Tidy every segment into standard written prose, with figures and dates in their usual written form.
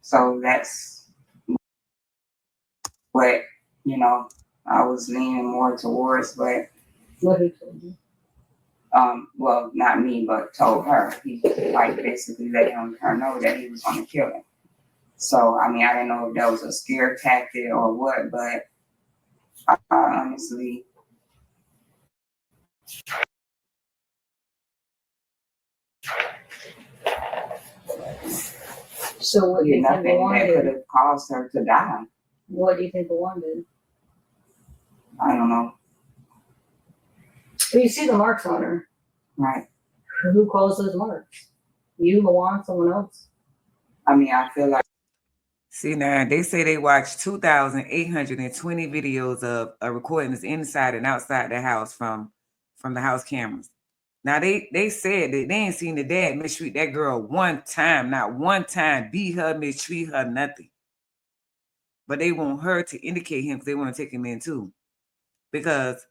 So that's what, I was leaning more towards, but What he told you? well, not me, but told her. He like basically let her know that he was gonna kill him. So I mean, I didn't know if that was a scare tactic or what, but I honestly, So what do you think nothing Luan that could did? have caused her to die. What do you think Luan did? I don't know. Well, you see the marks on her. Right. Who caused those marks? You, Luan, someone else? I mean, I feel like. See, now they say they watched 2,820 videos of recordings inside and outside the house from the house cameras. Now they said that they ain't seen the dad mistreat that girl one time, not one time, beat her, mistreat her, nothing. But they want her to indicate him because they want to take him in too. Because,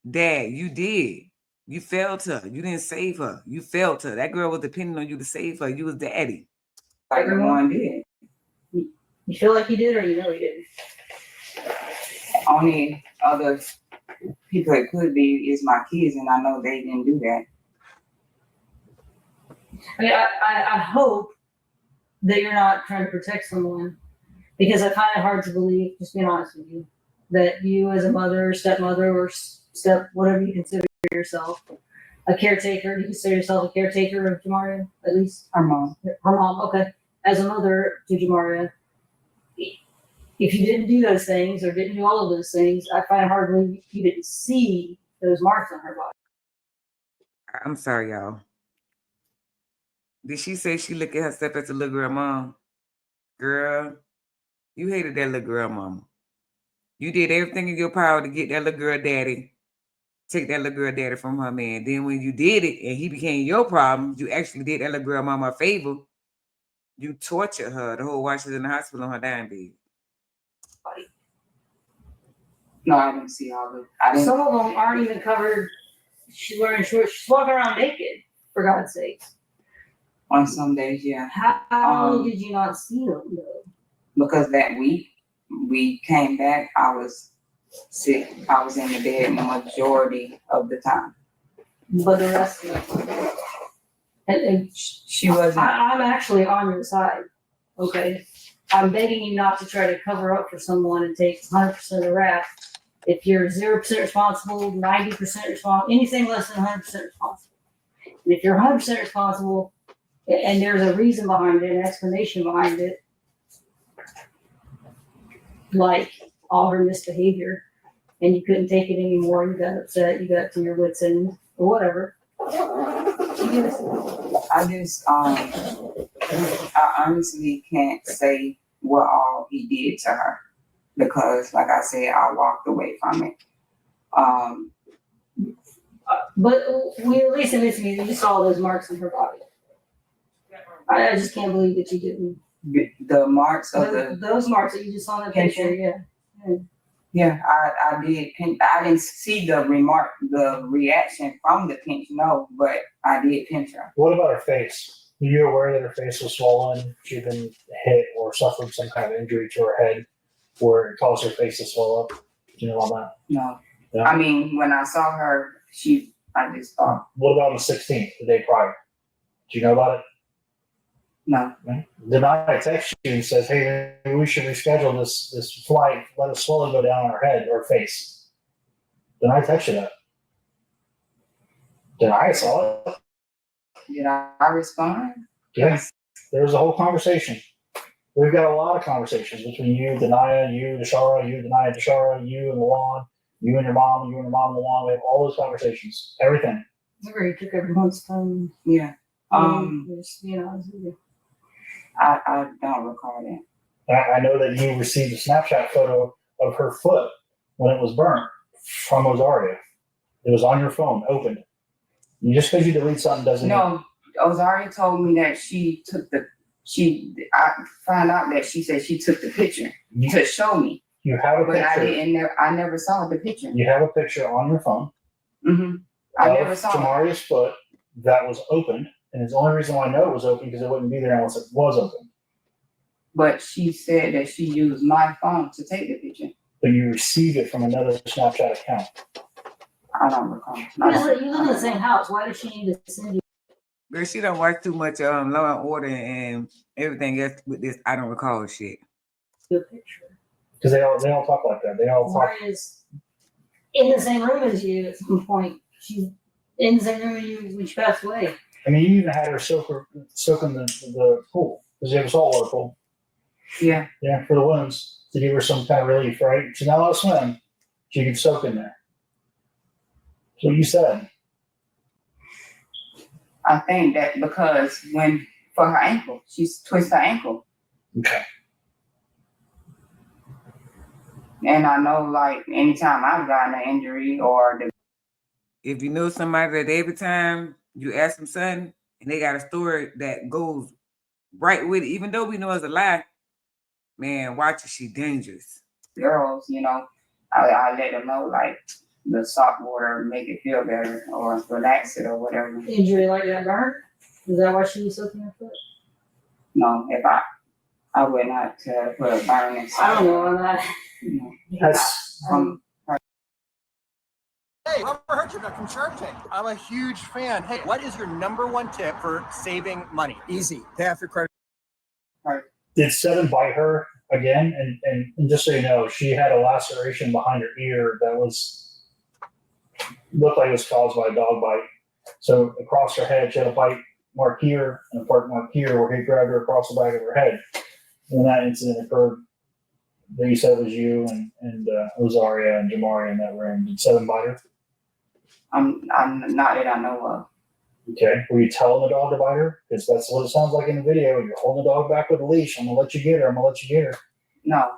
Dad, you did. You failed her. You didn't save her. You failed her. That girl was depending on you to save her. You was daddy. Like Luan did. You feel like he did, or you know he didn't? Only other people it could be is my kids, and I know they didn't do that. I mean, I hope that you're not trying to protect someone, because I find it hard to believe, just being honest with you, that you as a mother, stepmother, or step, whatever you consider yourself, a caretaker, do you consider yourself a caretaker of Jamaria, at least? Her mom. Her mom, okay. As a mother to Jamaria, if you didn't do those things or didn't do all of those things, I find it hard to believe you didn't see those marks on her body. I'm sorry, y'all. Did she say she looked at herself as a little girl mom? Girl, you hated that little girl mama. You did everything in your power to get that little girl daddy, take that little girl daddy from her man. Then when you did it and he became your problem, you actually did that little girl mama a favor. You tortured her the whole while she was in the hospital on her dying bed. No, I didn't see all of it. Some of them aren't even covered. She's wearing shorts. She's walking around naked, for God's sakes. On some days, yeah. How did you not see them, though? Because that week we came back, I was sick. I was in the bed the majority of the time. But the rest of the time. And she wasn't. I'm actually on your side, okay? I'm begging you not to try to cover up for someone and take 100% of the rap. If you're 0% responsible, 90% responsible, anything less than 100% responsible. And if you're 100% responsible, and there's a reason behind it, an explanation behind it, like all her misbehavior, and you couldn't take it anymore, you got upset, you got to your wits' end, or whatever. I honestly can't say what all he did to her because, like I said, I walked away from it. But we at least admit to me that you saw those marks on her body. I just can't believe that you didn't. The marks of those marks that you just saw in the picture, yeah. Yeah, I did. I didn't see the reaction from the pinch, no, but I did pinch her. What about her face? Were you aware that her face was swollen? She'd been hit or suffered some kind of injury to her head where it caused her face to swell up? Do you know all that? No. Yeah. I mean, when I saw her, I just thought. What about on the 16th, the day prior? Do you know about it? No. Denai texts you and says, hey, maybe we should reschedule this flight. Let a swelling go down on her head or face. Denai texted you that. Denai saw it. Did I respond? Yes. There was a whole conversation. We've got a lot of conversations between you, Denai, you, Tashara, you, Denai, Tashara, you and Luan, you and your mom, Luan. We have all those conversations. Everything. You took everyone's phone. Yeah. Just, I don't recall that. I know that you received a Snapchat photo of her foot when it was burnt from Ozaria. It was on your phone, opened. Just because you delete something doesn't mean. No, Ozaria told me that I found out that she said she took the picture to show me. You have a picture. But I never saw the picture. You have a picture on your phone. Mm-hmm. I never saw Jamaria's foot that was opened. And it's the only reason why I know it was open because it wouldn't be there unless it was open. But she said that she used my phone to take the picture. But you received it from another Snapchat account. I don't recall. You live in the same house. Why does she need to send you Girl, she don't watch too much Law and Order and everything else with this. I don't recall shit. a picture? Because they all talk like that. They all talk. Lauren is in the same room as you at some point. She's in the same room as you when she passed away. I mean, you even had her soak in the pool because you have a saltwater pool. Yeah. Yeah, for the wounds to give her some kind of relief, right? She's not allowed to swim. She can soak in there. So you said. I think that because for her ankle, she's twisted her ankle. Okay. And I know, like, anytime I've gotten an injury or If you know somebody that every time you ask them something and they got a story that goes right with it, even though we know it's a lie, man, watch it, she dangerous. girls, I let them know, like, the salt water make it feel better or relax it or whatever. Injury like that burn? Is that why she was soaking her foot? No, if I would not put a burn in. I don't know. I'm not. That's Hey, Robert Herjavec from Shark Tank. I'm a huge fan. Hey, what is your number one tip for saving money? Easy. Pay off your credit. did Seven bite her again? And just so you know, she had a laceration behind her ear that looked like it was caused by a dog bite. So across her head, she had a bite mark here and a part mark here where he grabbed her across the back of her head. When that incident occurred, they said it was you and Ozaria and Jamari in that room. Did Seven bite her? I'm not that I know of. Okay. Were you telling the dog to bite her? Because that's what it sounds like in the video. You're holding the dog back with a leash. I'm gonna let you get her. I'm gonna let you get her. No.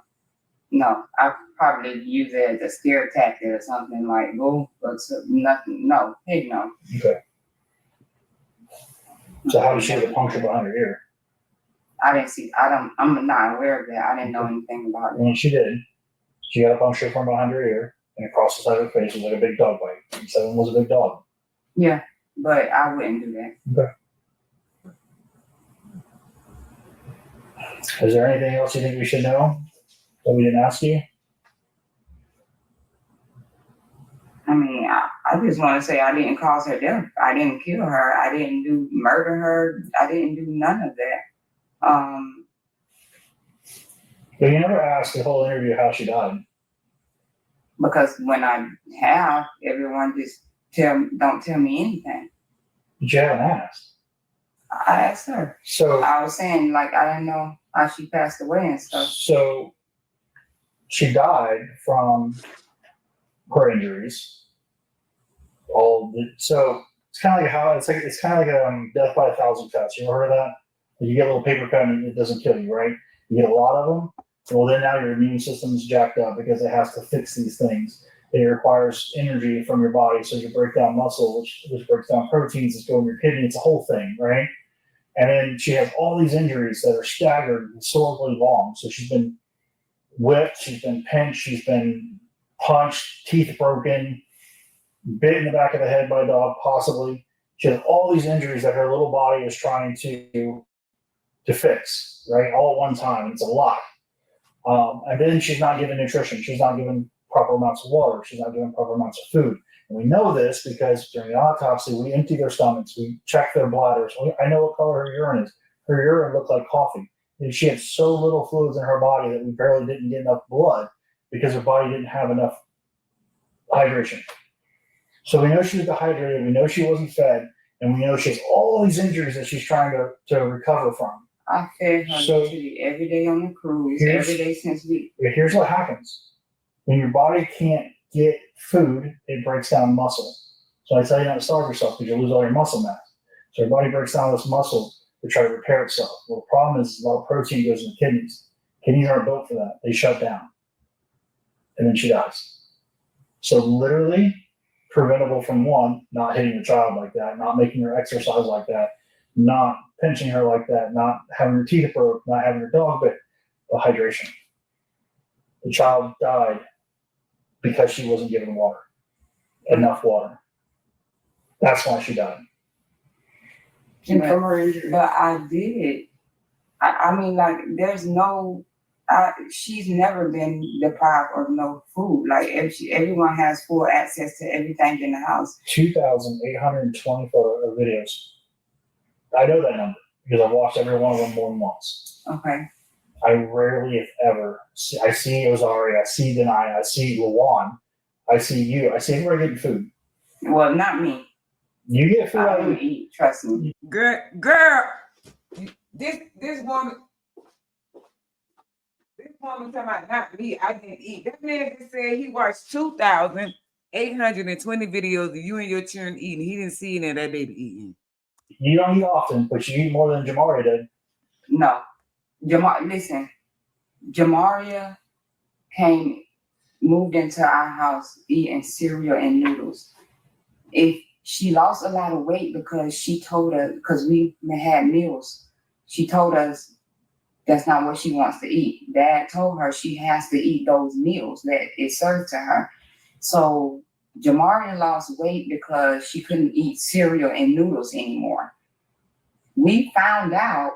I probably use it as a scare tactic or something like, boo, but nothing. No, heck no. Okay. So how did she have a puncture behind her ear? I didn't see. I'm not aware of that. I didn't know anything about it. When she did, she got a puncture from behind her ear and across the side of her face was like a big dog bite. And Seven was a big dog. Yeah, but I wouldn't do that. Is there anything else you think we should know that we didn't ask you? I mean, I just want to say I didn't cause her death. I didn't kill her. I didn't murder her. I didn't do none of that. But you never asked the whole interview how she died. Because when I have, everyone just don't tell me anything. But you haven't asked. I asked her. So I was saying, like, I didn't know how she passed away and stuff. So she died from her injuries. So it's kind of like how it's kind of like death by 1,000 cuts. You ever heard of that? You get a little paper cut and it doesn't kill you, right? You get a lot of them. Well, then now your immune system's jacked up because it has to fix these things. It requires energy from your body, so you break down muscle, which breaks down proteins that go in your kidney. It's a whole thing, right? And then she has all these injuries that are staggered historically long. So she's been whipped, she's been pinched, she's been punched, teeth broken, bit in the back of the head by a dog, possibly. She has all these injuries that her little body is trying to fix, right? All at one time. It's a lot. And then she's not given nutrition. She's not given proper amounts of water. She's not given proper amounts of food. And we know this because during the autopsy, we empty their stomachs. We check their bladders. I know what color her urine is. Her urine looked like coffee. And she had so little fluids in her body that we barely didn't get enough blood because her body didn't have enough hydration. So we know she was dehydrated. We know she wasn't fed. And we know she has all these injuries that she's trying to recover from. I fed her So- literally every day on the cruise, Here's- every day since we. Here's what happens. When your body can't get food, it breaks down muscle. So I tell you not to starve yourself because you'll lose all your muscle mass. So your body breaks down this muscle to try to repair itself. Well, the problem is a lot of protein goes in the kidneys. Kidneys aren't built for that. They shut down. And then she dies. So literally preventable from one, not hitting the child like that, not making her exercise like that, not pinching her like that, not having her teeth broke, not having her dog bit, but hydration. The child died because she wasn't given water, enough water. That's why she died. and from her injury? But I did I mean, like, there's no, she's never been deprived of no food. Like, everyone has full access to everything in the house. 2,820 photo videos. I know that number because I've watched every one of them more than once. Okay. I rarely, if ever, I see Ozari, I see Denai, I see Lawan, I see you, I see everybody getting food. Well, not me. You get food I out of don't eat, trust me. Girl, this woman talking about not me. I didn't eat. That man just said he watched 2,820 videos of you and your children eating. He didn't see any of that baby eating. You don't eat often, but you eat more than Jamaria did. No. Listen, Jamaria moved into our house eating cereal and noodles. If she lost a lot of weight because she told us, because we had meals, she told us that's not what she wants to eat. Dad told her she has to eat those meals that is served to her. So Jamaria lost weight because she couldn't eat cereal and noodles anymore. We found out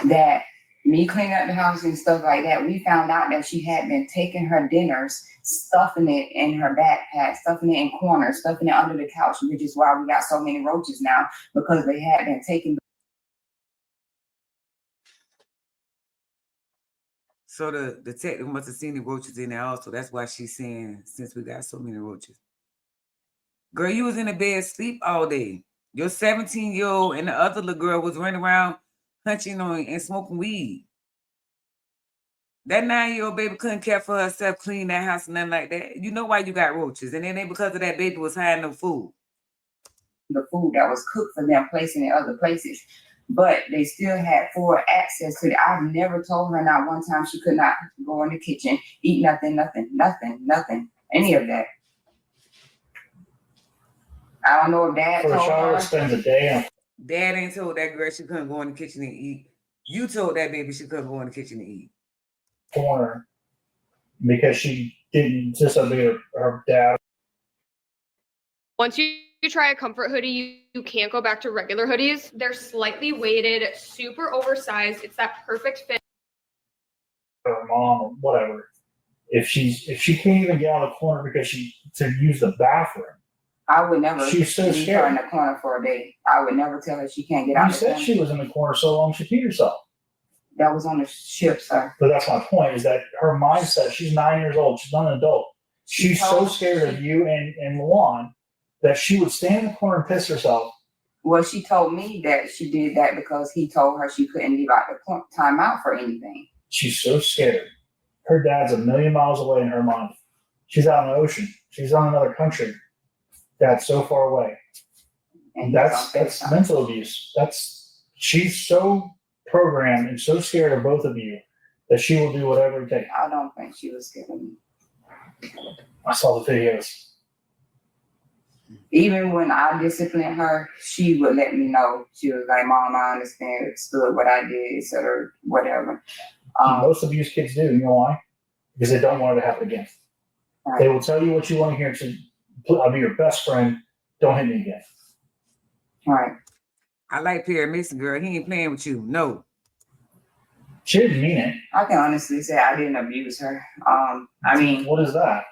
that me cleaning up the house and stuff like that, we found out that she had been taking her dinners, stuffing it in her backpack, stuffing it in corners, stuffing it under the couch, which is why we got so many roaches now, because they had been taking. So the detective must have seen the roaches in there also. That's why she's saying, since we got so many roaches. Girl, you was in the bed sleep all day. Your 17-year-old and the other little girl was running around hunching on and smoking weed. That 9-year-old baby couldn't care for herself, clean that house, nothing like that. You know why you got roaches. And it ain't because of that baby was hiding no food. The food that was cooked for them, placing in other places. But they still had full access to it. I've never told her not one time she could not go in the kitchen, eat nothing, any of that. I don't know if Dad For a told child her. that spends a day on Dad ain't told that girl she couldn't go in the kitchen and eat. You told that baby she couldn't go in the kitchen and eat. a corner because she didn't disobey her dad. Once you try a comfort hoodie, you can't go back to regular hoodies. They're slightly weighted, super oversized. It's that perfect fit. Her mom or whatever. If she can't even get out of the corner because to use the bathroom. I would never She's so leave her in scared. the corner for a day. I would never tell her she can't get You out of the said corner. she was in the corner so long she peed herself. That was on the ship, sir. But that's my point, is that her mindset, she's 9 years old, she's not an adult. She's so scared of you and Luan that she would stand in the corner and piss herself. Well, she told me that she did that because he told her she couldn't leave out the time out for anything. She's so scared. Her dad's a million miles away in her mind. She's out in the ocean. She's on another country. Dad's so far away. And that's mental abuse. She's so programmed and so scared of both of you that she will do whatever it takes. I don't think she was scared of me. I saw the videos. Even when I disciplined her, she would let me know. She was like, Mom, I understood what I did, etc., whatever. Most abused kids do. You know why? Because they don't want it to happen again. Right. They will tell you what you want to hear. I'll be your best friend. Don't hit me again. Right. I like Perry Mason, girl. He ain't playing with you. No. She didn't mean it. I can honestly say I didn't abuse her. I mean, what is that?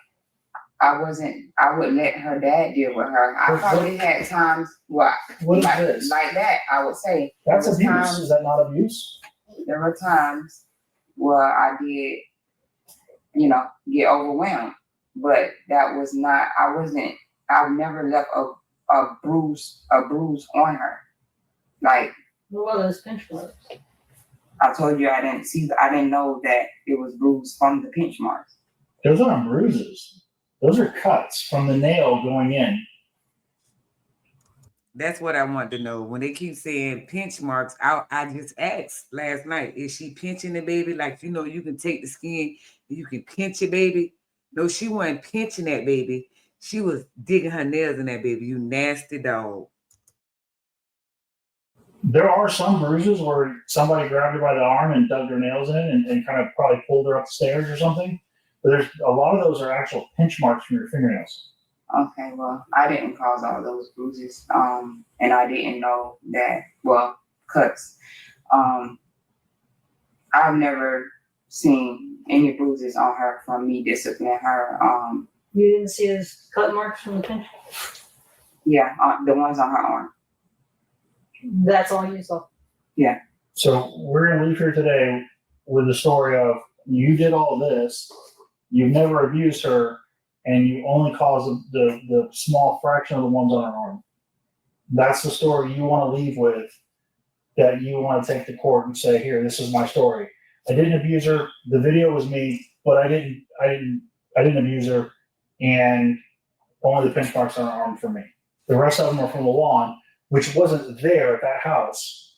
I would let her dad deal with her. I probably had times what is this? Like that, I would say. That's abuse. Is that not abuse? There were times where I did, get overwhelmed. But that was not, I never left a bruise on her. Like, What were those pinch marks? I told you I didn't know that it was bruised from the pinch marks. Those aren't bruises. Those are cuts from the nail going in. That's what I want to know. When they keep saying pinch marks, I just asked last night, is she pinching the baby? Like, you can take the skin and you can pinch a baby. No, she wasn't pinching that baby. She was digging her nails in that baby. You nasty dog. There are some bruises where somebody grabbed her by the arm and dug their nails in and kind of probably pulled her up the stairs or something. But there's a lot of those are actual pinch marks from your fingernails. Okay, well, I didn't cause all those bruises. And I didn't know that, cuts. I've never seen any bruises on her from me disciplining her. You didn't see his cut marks from the pinch? Yeah, the ones on her arm. That's all you saw. So we're going to leave here today with the story of you did all this, you've never abused her, and you only caused the small fraction of the ones on her arm. That's the story you want to leave with, that you want to take to court and say, here, this is my story. I didn't abuse her. The video was me, but I didn't abuse her, and only the pinch marks on her arm for me. The rest of them are from the lawn, which wasn't there at that house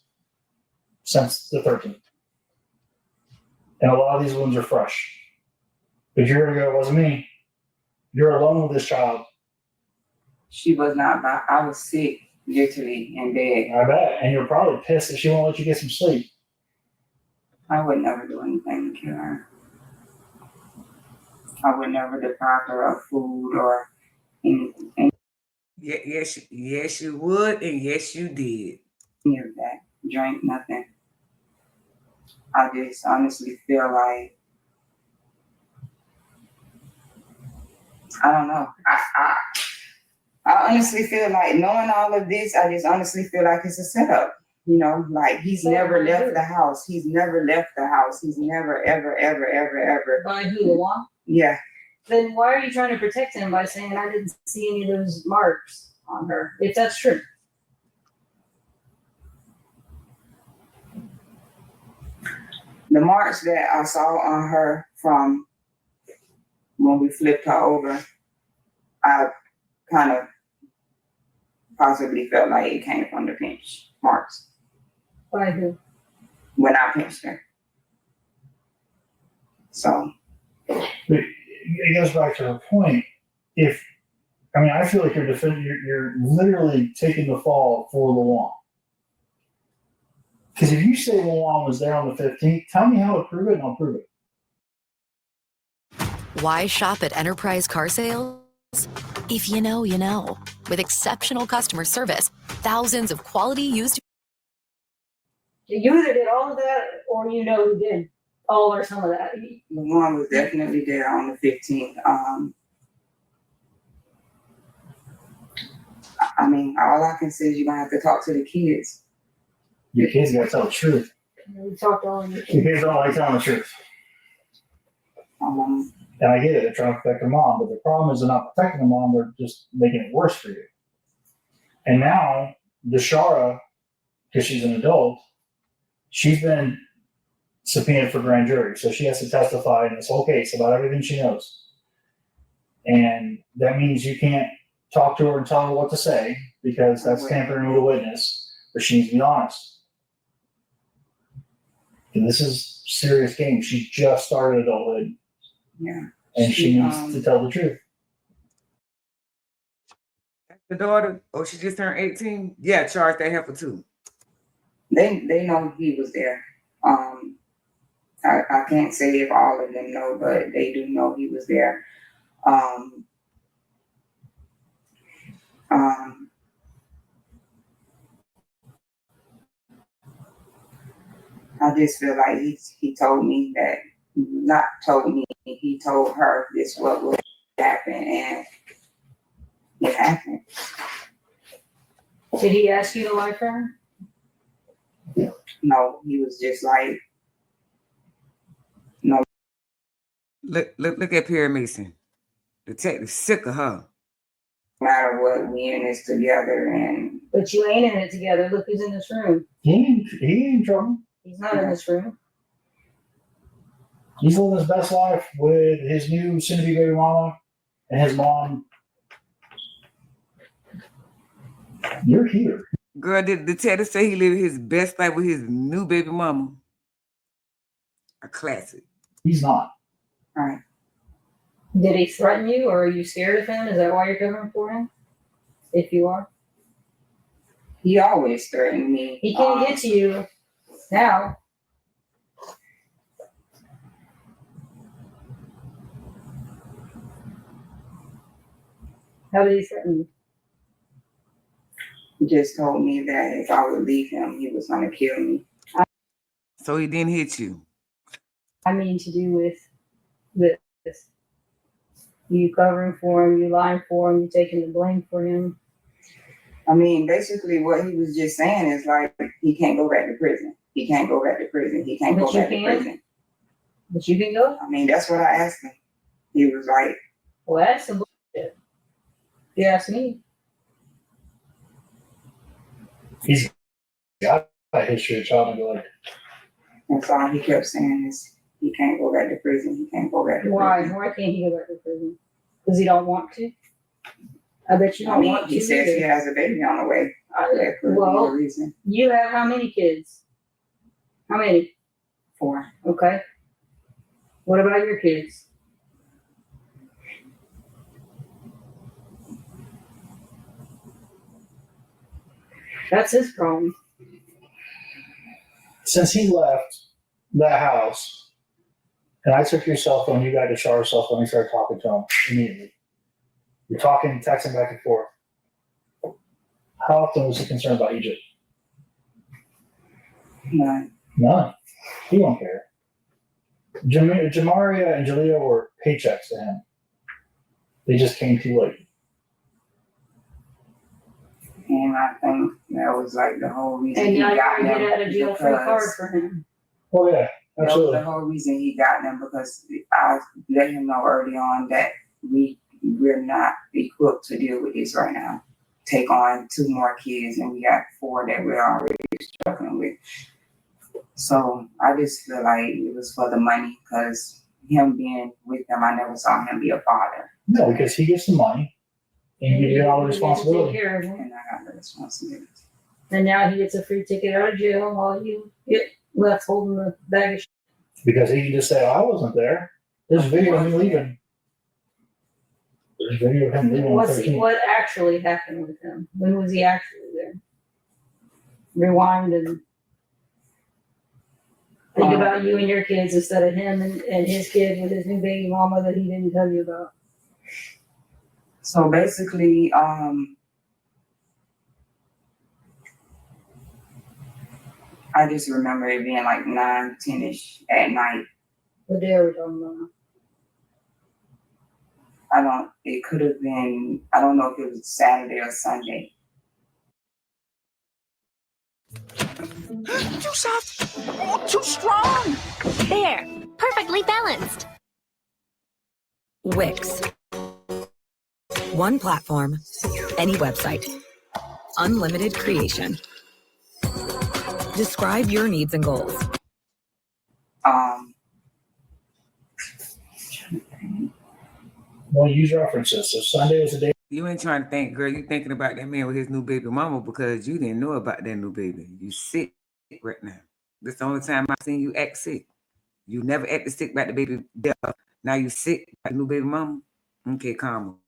since the 13th. And a lot of these wounds are fresh. But you're going to go, it wasn't me. You're alone with this child. She was not. I was sick, literally in bed. I bet. And you're probably pissed that she won't let you get some sleep. I would never do anything to kill her. I would never deprive her of food or anything, Yes, you would, and yes, you did. any of that. Drink, nothing. I just honestly feel like, I don't know. I honestly feel like, knowing all of this, I just honestly feel like it's a setup. You know, like he's never left the house. He's never left the house. He's never, ever, ever, ever, ever. By who, the lawn? Yeah. Then why are you trying to protect him by saying I didn't see any of those marks on her, if that's true? The marks that I saw on her from when we flipped her over, I kind of possibly felt like it came from the pinch marks By who? when I pinched her. So, It goes back to her point. I feel like you're literally taking the fall for the lawn. Because if you say the lawn was there on the 15th, tell me how to prove it and I'll prove it. Why shop at Enterprise Car Sales? If you know, you know. With exceptional customer service, thousands of quality used. You either did all of that or you know who did all or some of that. the one was definitely there on the 15th. I mean, all I can say is you're going to have to talk to the kids. Your kids got to tell the truth. We talked all of Your you. kids don't like telling the truth. Um, And I get it, they're trying to protect their mom, but the problem is they're not protecting the mom, they're just making it worse for you. And now, Tyshael, because she's an adult, she's been subpoenaed for grand jury. So she has to testify in this whole case about everything she knows. And that means you can't talk to her and tell her what to say, because that's tampering with a witness, but she needs to be honest. And this is serious game. She just started adulthood. yeah. And she needs to tell the truth. The daughter, she just turned 18. Yeah, charge that heifer too. They know he was there. I can't say if all of them know, but they do know he was there. I just feel like he told me that, not told me, he told her this what would happen, and it happened. Did he ask you to lie for her? No, he was just like, no. Look at Perry Mason. Detective sick of her. No matter what, we in this together, and But you ain't in it together. Look who's in this room. He ain't in trouble. He's not in this room. He's living his best life with his new soon-to-be baby mama and his mom. You're here. Girl, did the detective say he lived his best life with his new baby mama? A classic. He's not. all right. Did he threaten you or are you scared of him? Is that why you're covering for him? If you are. He always threatened me. He can't get to you now. How did he threaten you? He just told me that if I would leave him, he was gonna kill me. So he didn't hit you. I mean to do with this? You covering for him, you lying for him, you taking the blame for him. I mean, basically what he was just saying is like, he can't go back to prison. He can't go back to prison. He can't But go you back to can? prison. But you can go? I mean, that's what I asked him. He was like, Well, that's some bullshit. If you ask me. He's got a history of child neglect. that's all he kept saying is, he can't go back to prison. He can't go back to Why? prison. Why can't he go back to prison? Because he don't want to? I bet you I don't mean, want to he says he either. has a baby on the way. That could be a Well, reason. you have how many kids? How many? 4. Okay. What about your kids? That's his problem. Since he left that house, and I took your cell phone, you got to Char's cell phone, and started talking to him immediately. You're talking, texting back and forth. How often was he concerned about Egypt? None. None. He won't care. Jamaria and Jalea were paychecks to him. They just came too late. And I think that was like the whole reason And he now got you're them. gonna get out of jail free card because for him. Oh yeah, that was absolutely. the whole reason he got them, because I let him know early on that we're not equipped to deal with this right now. Take on 2 more kids, and we got 4 that we're already struggling with. So I just feel like it was for the money, because him being with them, I never saw him be a father. No, because he gets the money and you get all the You get to responsibility. take care of him. And I got the responsibility. And now he gets a free ticket out of jail while you get left holding the bag of shit. Because he can just say, I wasn't there. There's video of him leaving. There's video of him leaving on 13. What actually happened with him? When was he actually there? Rewind and think about you and your kids instead of him and his kid with his new baby mama that he didn't tell you about. So basically, I just remember it being like 9, 10-ish at night. What day are we talking about? It could have been, I don't know if it was Saturday or Sunday. Too soft. Oh, too strong. There, perfectly balanced. Wix. One platform, any website, unlimited creation. Describe your needs and goals. Well, use references. So Sunday was the day. You ain't trying to think, girl. You thinking about that man with his new baby mama because you didn't know about that new baby. You sick right now. This the only time I've seen you act sick. You never acted sick about the baby death. Now you sick about the new baby mama. Okay, calm.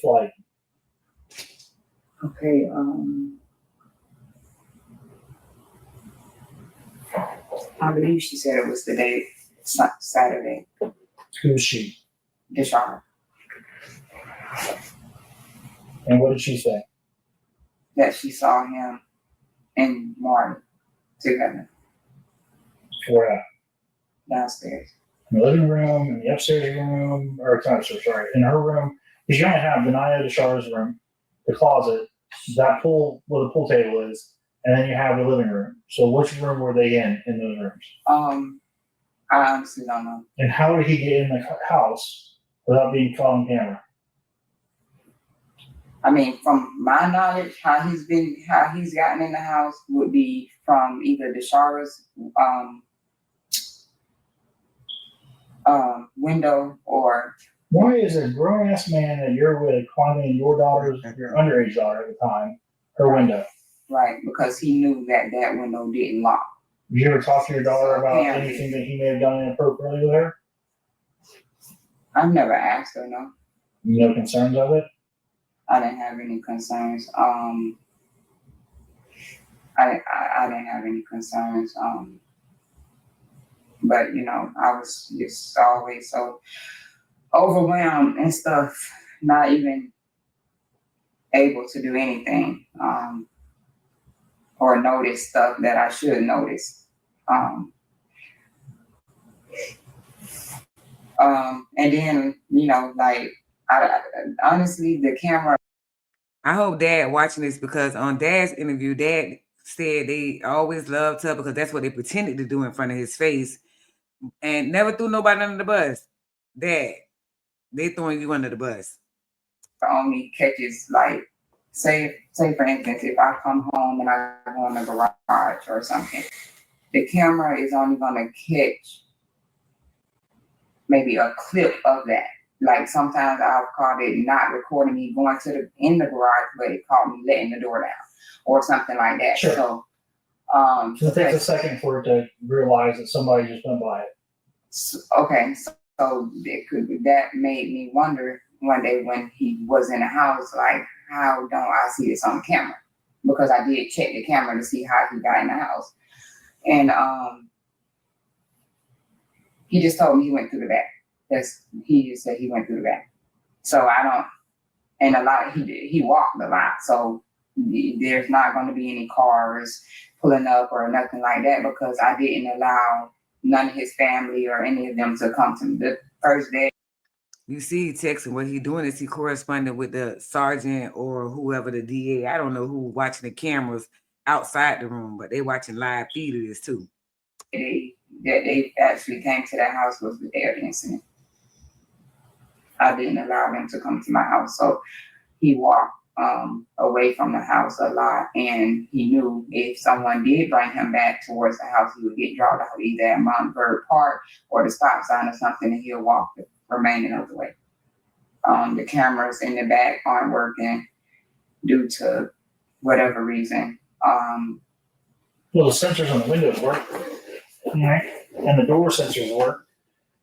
Flight. Okay, I believe she said it was the day, Saturday, Who's she? Tyshael, And what did she say? that she saw him and Marty together Where at? downstairs. In the living room, in the upstairs room, or sorry, in her room. Because you only have Benaya Deshar's room, the closet, that pool where the pool table is, and then you have the living room. So which room were they in those rooms? I honestly don't know. And how did he get in the house without being caught on camera? I mean, from my knowledge, how he's gotten in the house would be from either Deshaura's window or. Why is a grown ass man that you're with climbing your underage daughter at the time, her window? Right, because he knew that window didn't lock. Did you ever talk to your daughter about Yeah. anything that he may have done inappropriately with her? I've never asked her, no. No concerns of it? I didn't have any concerns. I didn't have any concerns. But I was just always so overwhelmed and stuff, not even able to do anything, or notice stuff that I should notice. And then, like, honestly, the camera. I hope Dad watching this, because on Dad's interview, Dad said they always loved her because that's what they pretended to do in front of his face, and never threw nobody under the bus. Dad, they throwing you under the bus. Only catches, like, say for instance, if I come home and I go in the garage or something, the camera is only gonna catch maybe a clip of that. Like, sometimes I've caught it not recording me going in the garage, but it caught me letting the door down or something like that. Sure. So it takes a second for it to realize that somebody just went by it. Okay, so that made me wonder one day when he was in the house, like, how don't I see this on camera? Because I did check the camera to see how he got in the house. And he just told me he went through the back. He just said he went through the back. So I don't, and a lot, he walked a lot. So there's not going to be any cars pulling up or nothing like that, because I didn't allow none of his family or any of them to come to me the first day. You see, he texting. What he doing is he corresponding with the sergeant or whoever, the DA. I don't know who watching the cameras outside the room, but they watching live feed of this too. They actually came to that house was the day of the incident. I didn't allow them to come to my house, so he walked away from the house a lot, and he knew if someone did bring him back towards the house, he would get dropped out either at Montford Park or the stop sign or something, and he'll walk the remaining of the way. The cameras in the back aren't working due to whatever reason. Well, the sensors on the windows work, right? And the door sensors work.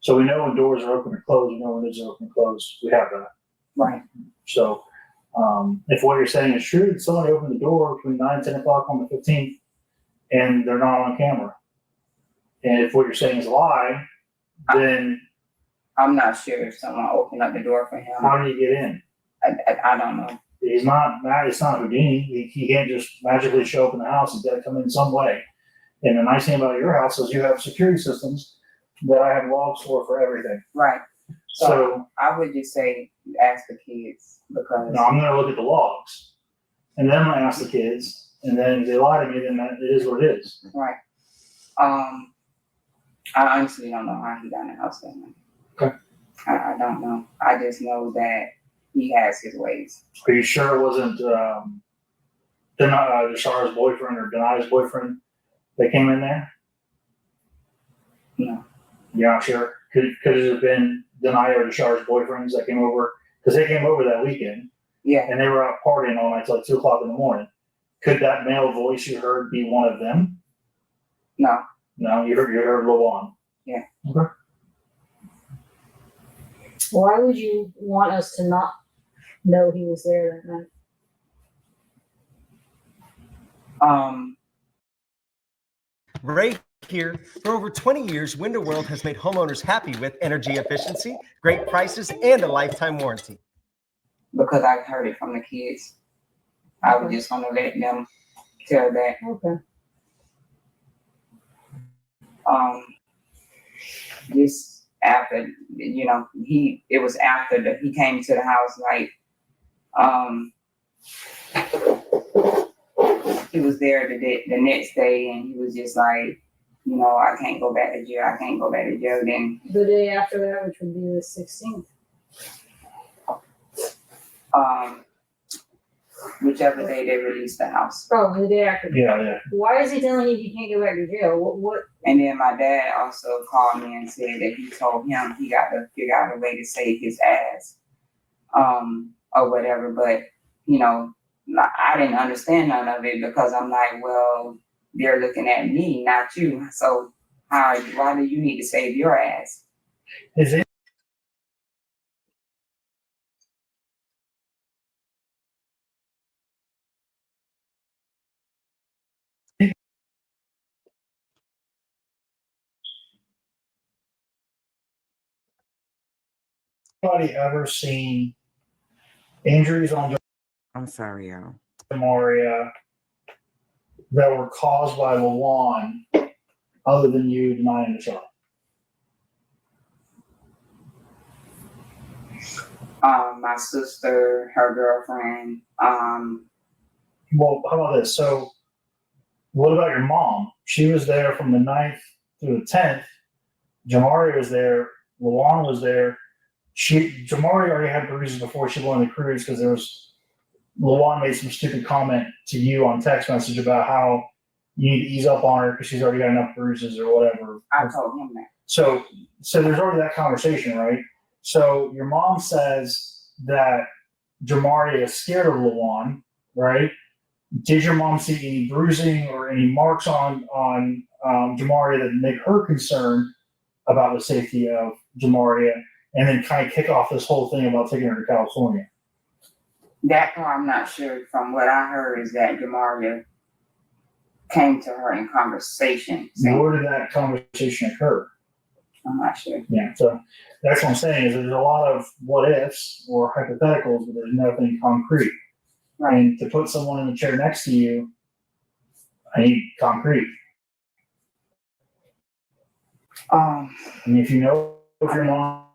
So we know when doors are open or closed, we know when doors are open or closed. We have that. Right. So if what you're saying is true, somebody opened the door between 9 and 10 o'clock on the 15th and they're not on camera. And if what you're saying is a lie, then I'm not sure if someone opened up the door for him. how do you get in? I don't know. It's not Houdini. He can't just magically show up in the house. He's got to come in some way. And the nice thing about your house is you have security systems that I have logs for everything. Right. So I would just say ask the kids, because now I'm going to look at the logs, and then I'm going to ask the kids, and then if they lie to me, then it is what it is. right. I honestly don't know how he got in the house that night. Okay. I don't know. I just know that he has his ways. Are you sure it wasn't Deshar's boyfriend or Deni's boyfriend that came in there? No. You're not sure? Could it have been Denia or Deshar's boyfriends that came over? Because they came over that weekend. Yeah. And they were out partying all night till like 2 o'clock in the morning. Could that male voice you heard be one of them? No. No, you heard LeJuan. Yeah. Okay. Why would you want us to not know he was there that night? Ray here. For over 20 years, Window World has made homeowners happy with energy efficiency, great prices, and a lifetime warranty. Because I heard it from the kids. I was just gonna let them tell that. Okay. This after, it was after that he came to the house, like, he was there the next day, and he was just like, I can't go back to jail. I can't go back to jail. Then The day after that, which would be the 16th. whichever day they released the house. Oh, the day after. Yeah. Why is he telling you can't go back to jail? What? And then my dad also called me and said that he told him he got to figure out a way to save his ass, or whatever. But I didn't understand none of it, because I'm like, well, they're looking at me, not you. So why do you need to save your ass? Is it? Anybody ever seen injuries on I'm sorry, y'all. Maria that were caused by LeJuan other than you denying the charge? My sister, her girlfriend. Well, how about this? So, what about your mom? She was there from the 9th through the 10th. Jamari was there. Luan was there. Jamari already had bruises before she went on the cruise because Luan made some stupid comment to you on text message about how you need to ease up on her because she's already got enough bruises or whatever. I told him that. So there's already that conversation, right? So your mom says that Jamari is scared of Luan, right? Did your mom see any bruising or any marks on Jamari that make her concerned about the safety of Jamari, and then kind of kick off this whole thing about taking her to California? That part I'm not sure. From what I heard is that Jamaria came to her in conversation. Where did that conversation occur? I'm not sure. Yeah, so that's what I'm saying is there's a lot of what ifs or hypotheticals, but there's nothing concrete. Right. And to put someone in the chair next to you, I need concrete. I mean, if you know if your mom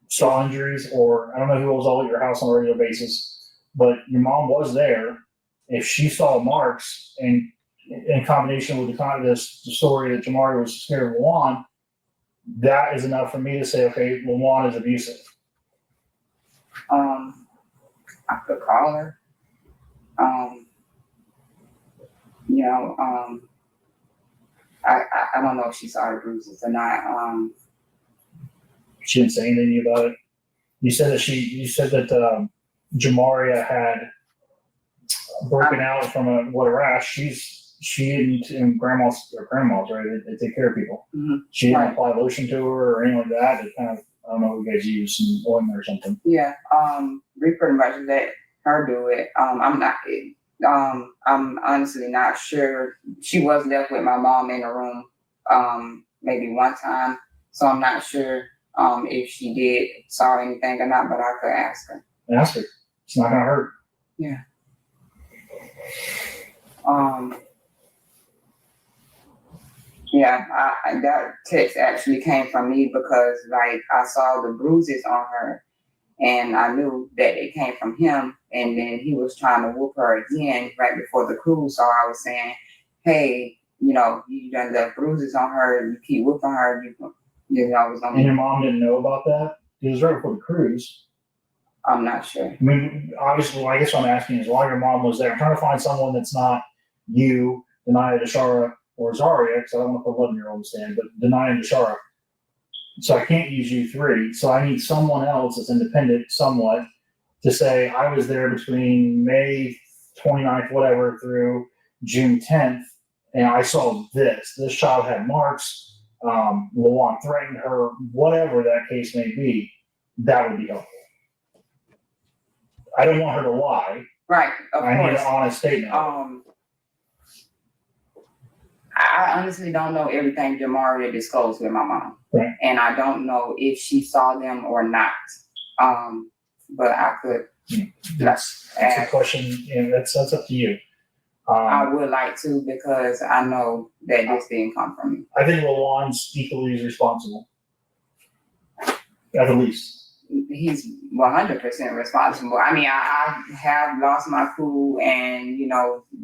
saw injuries, or I don't know who was all at your house on a regular basis, but your mom was there. If she saw marks and in combination with the story that Jamari was scared of Luan, that is enough for me to say, okay, Luan is abusive. I could call her. I don't know if she saw the bruises or not. She didn't say anything to you about it. You said that Jamaria had broken out from a rash. She didn't, and grandma's right. They take care of people. Mm-hmm. She didn't Right. apply lotion to her or anything like that. It kind of, I don't know, you guys use some ointment or something. Yeah. We pretty much let her do it. I'm honestly not sure. She was left with my mom in the room, maybe one time. So I'm not sure if she did saw anything or not, but I could ask her. Ask her. It's not gonna hurt. Yeah. Yeah, that text actually came from me because like I saw the bruises on her and I knew that it came from him, and then he was trying to whoop her again right before the cruise. So I was saying, hey, you done left bruises on her, you keep whooping her, it's gonna And your mom didn't know about that? It was right before the cruise. I'm not sure. I mean, obviously, I guess what I'm asking is why your mom was there. I'm trying to find someone that's not you, Denaya, Deshara, or Zaria, because I don't want to put 11-year-old stand, but Denaya and Deshara. So I can't use you three. So I need someone else that's independent somewhat to say I was there between May 29th, whatever, through June 10th, and I saw this. This child had marks. Luan threatened her, whatever that case may be. That would be helpful. I don't want her to lie. Right, of I need course. an honest statement. I honestly don't know everything Jamaria disclosed with my mom. Right. And I don't know if she saw them or not. But I could. That's a question, and that's up to you. I would like to because I know that this didn't come from me. I think Luan's equally as responsible. At the least. He's 100% responsible. I mean, I have lost my cool and,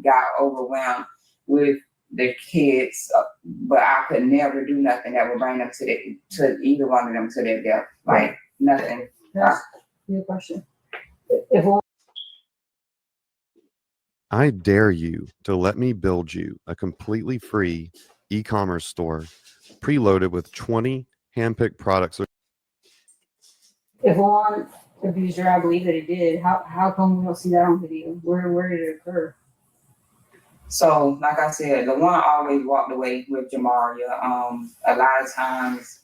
got overwhelmed with the kids, but I could never do nothing that would bring them to either one of them to their death. Like, nothing. That's a good question. If I dare you to let me build you a completely free e-commerce store preloaded with 20 handpicked products. If Luan abused her, I believe that he did. How come we don't see that on video? Where did it occur? So, like I said, the one always walked away with Jamaria. A lot of times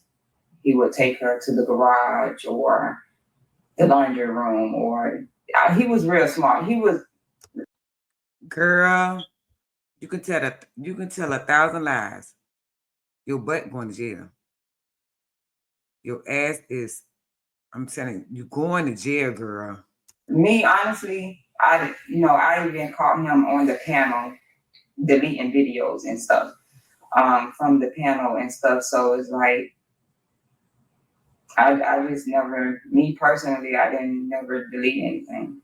he would take her to the garage or the laundry room, or he was real smart. He was. Girl, you can tell 1,000 lies. Your butt going to jail. Your ass is, I'm telling you, going to jail, girl. Me, honestly, I even caught him on the panel deleting videos and stuff from the panel and stuff. So it's like, I just never, me personally, I didn't never delete anything.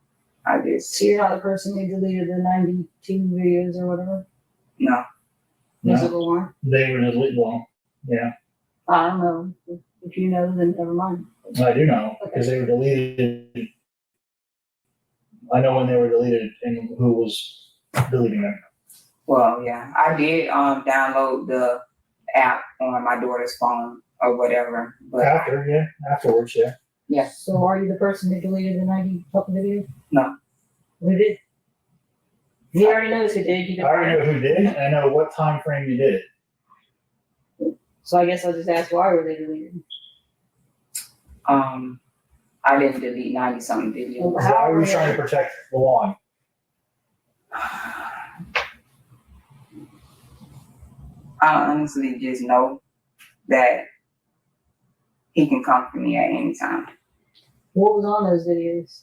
I just, So you're not the person who deleted the 92 videos or whatever? no. Was it No, the one? they were deleted one. Yeah, I don't know. If you know, then never mind. I do know because they were deleted. I know when they were deleted and who was deleting them. Well, yeah, I did download the app on my daughter's phone or whatever, but Afterwards, yeah. Yeah. So are you the person who deleted the 90 fucking videos? No. Who did? He already knows who did. You I already know who did. And I know what time frame you did it. So I guess I'll just ask, why were they deleted? I didn't delete 90 something videos. Why were you trying to protect the lawn? I honestly just know that he can come for me at any time. What was on those videos?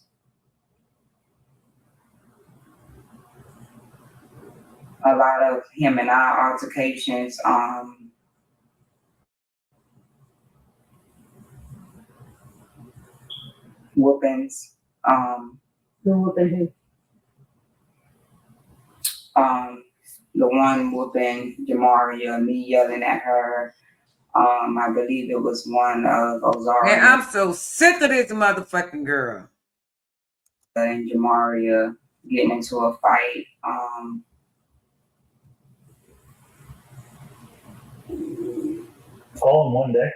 A lot of him and I altercations, whoopings, Who whooping who? the one whooping Jamaria, me yelling at her. I believe it was one of Ozara Man, I'm so sick of this motherfucking girl. and Jamaria getting into a fight. All in one day.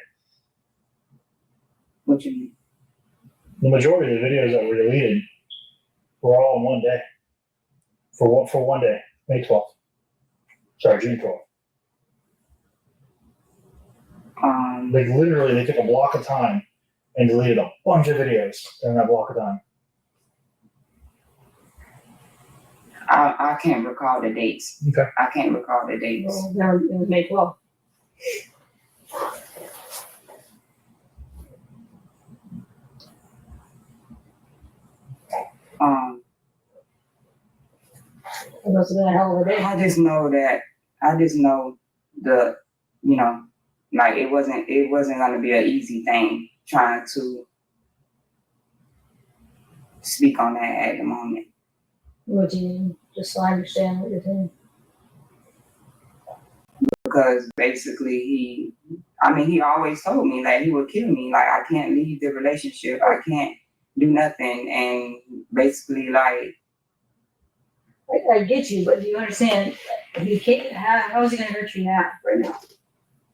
What you mean? The majority of the videos that were deleted were all in one day. For one day, May 12th. Sorry, June 12th. Like literally, they took a block of time and deleted a bunch of videos in that block of time. I can't recall the dates. Okay. I can't recall the dates. Well, it was May 12th. It must have been a hell of a day. I just know the, you know, like it wasn't gonna be an easy thing trying to speak on that at the moment. What do you mean? Just so I understand what you're saying. Because basically he always told me that he would kill me. Like I can't leave the relationship. I can't do nothing. And basically like, I get you, but do you understand? He can't. How is he going to hurt you now, right now,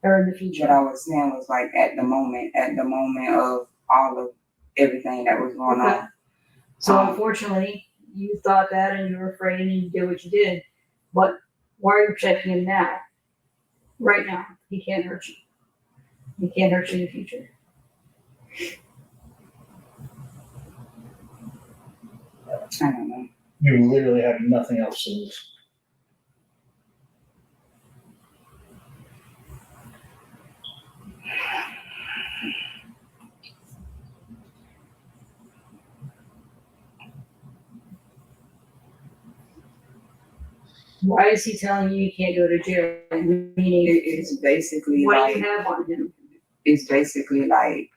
or in the what future? I was saying was like at the moment of all of everything that was going Okay. on. So unfortunately, you thought that, and you were afraid, and you did what you did. But why are you protecting him now? Right now, he can't hurt you. He can't hurt you in the future. I don't know. You literally have nothing else to lose. Why is he telling you you can't go to jail? Meaning, It's basically what like, do you have on him? it's basically like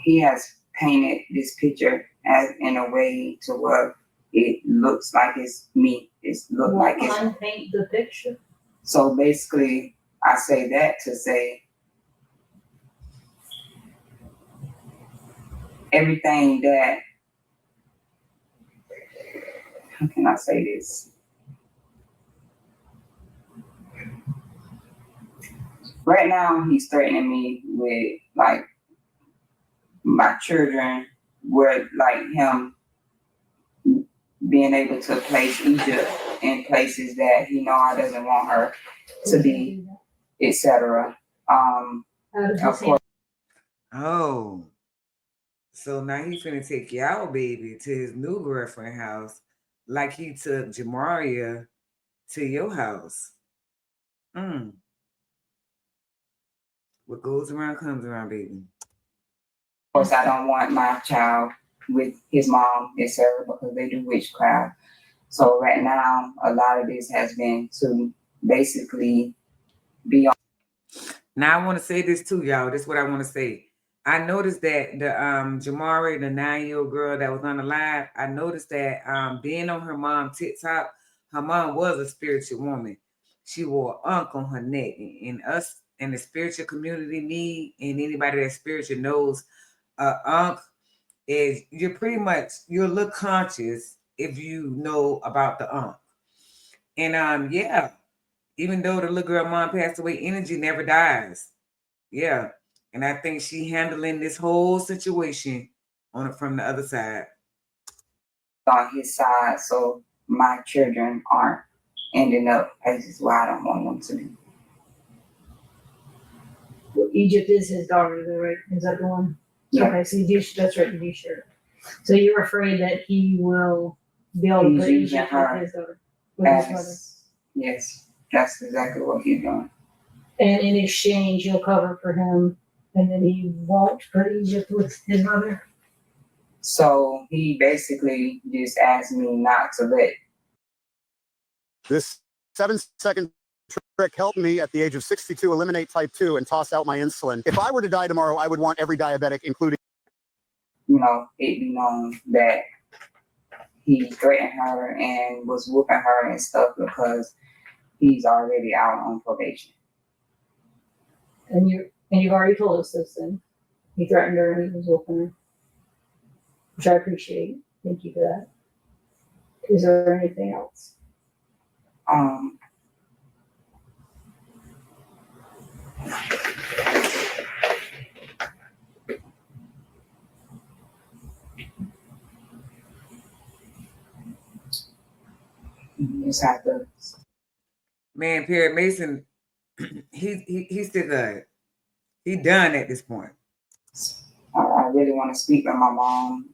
he has painted this picture as in a way to where it looks like it's me. It's look like it's Unpaint the picture. so basically I say that to say everything that, how can I say this? Right now he's threatening me with like my children, with like him being able to place Egypt in places that he know I doesn't want her to be, etc. How does Of he course, Oh, so now he finna take y'all baby to his new girlfriend house, like he took Jamaria to your house. What goes around comes around, baby. I don't want my child with his mom, etc., because they do witchcraft. So right now, a lot of this has been to basically be on. Now I want to say this too, y'all. This is what I want to say. I noticed that the Jamari, the 9-year-old girl that was on the live, I noticed that being on her mom TikTok, her mom was a spiritual woman. She wore an ankh on her neck, and us in the spiritual community, me and anybody that's spiritual knows ankh is you're look conscious if you know about the ankh. And yeah, even though the little girl mom passed away, energy never dies. Yeah. And I think she handling this whole situation from the other side. On his side, so my children aren't ending up places where I don't want them to be. Well, Egypt is his daughter, though, right? Is that the one? Yeah. Okay, so that's right, you do share. So you're afraid that he will be able to He's put using Egypt her with his daughter, with his mother. Yes, that's exactly what he's doing. And in exchange, you'll cover for him, and then he won't put Egypt with his mother? So he basically just asked me not to let. This 7-second trick helped me at the age of 62 eliminate type 2 and toss out my insulin. If I were to die tomorrow, I would want every diabetic, including, It be known that he threatened her and was whooping her and stuff because he's already out on probation. And you've already told us this then. He threatened her and he was whooping her, which I appreciate. Thank you for that. Is there anything else? Just have to. Man, Perry Mason, he's still good. He done at this point. I really want to speak with my mom,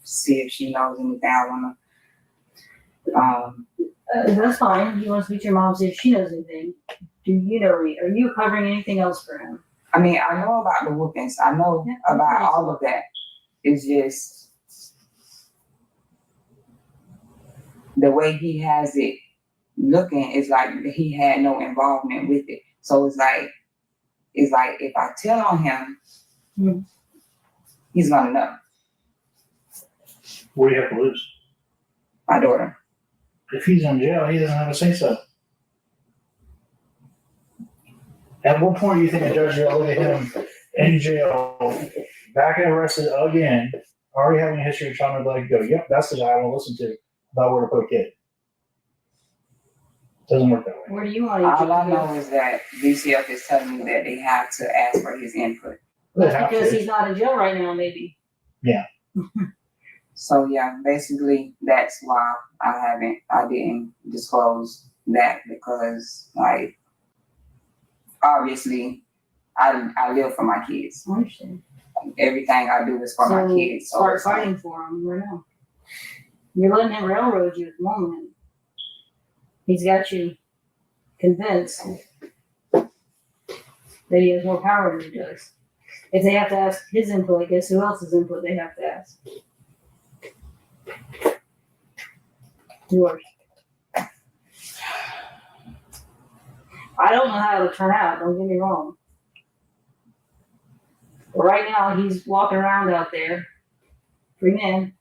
see if she knows anything. I want to. That's fine. You want to speak to your mom, see if she knows anything. Do you know? Are you covering anything else for him? I mean, I know about the whoopings. I know about all of that. It's just the way he has it looking is like he had no involvement with it. So it's like if I tell on him, he's gonna know. What do you have to lose? My daughter. If he's in jail, he doesn't have a say so. At what point do you think a judge will look at him in jail, back and arrested again, already having a history of trying to go, yep, that's the guy I want to listen to about where to put a kid? Doesn't work that way. Where do you want All I know is that DCF is telling me that they have to ask for his input. That's because he's not in jail right now, maybe. Yeah. So yeah, basically that's why I didn't disclose that, because obviously I live for my kids. I understand. Everything I do is for my kids. So start fighting for him right now. You're letting him railroad you at the moment. He's got you convinced that he has more power than he does. If they have to ask his input, guess who else's input they have to ask? Yours. I don't know how it'll turn out, don't get me wrong. But right now, he's walking around out there, free man.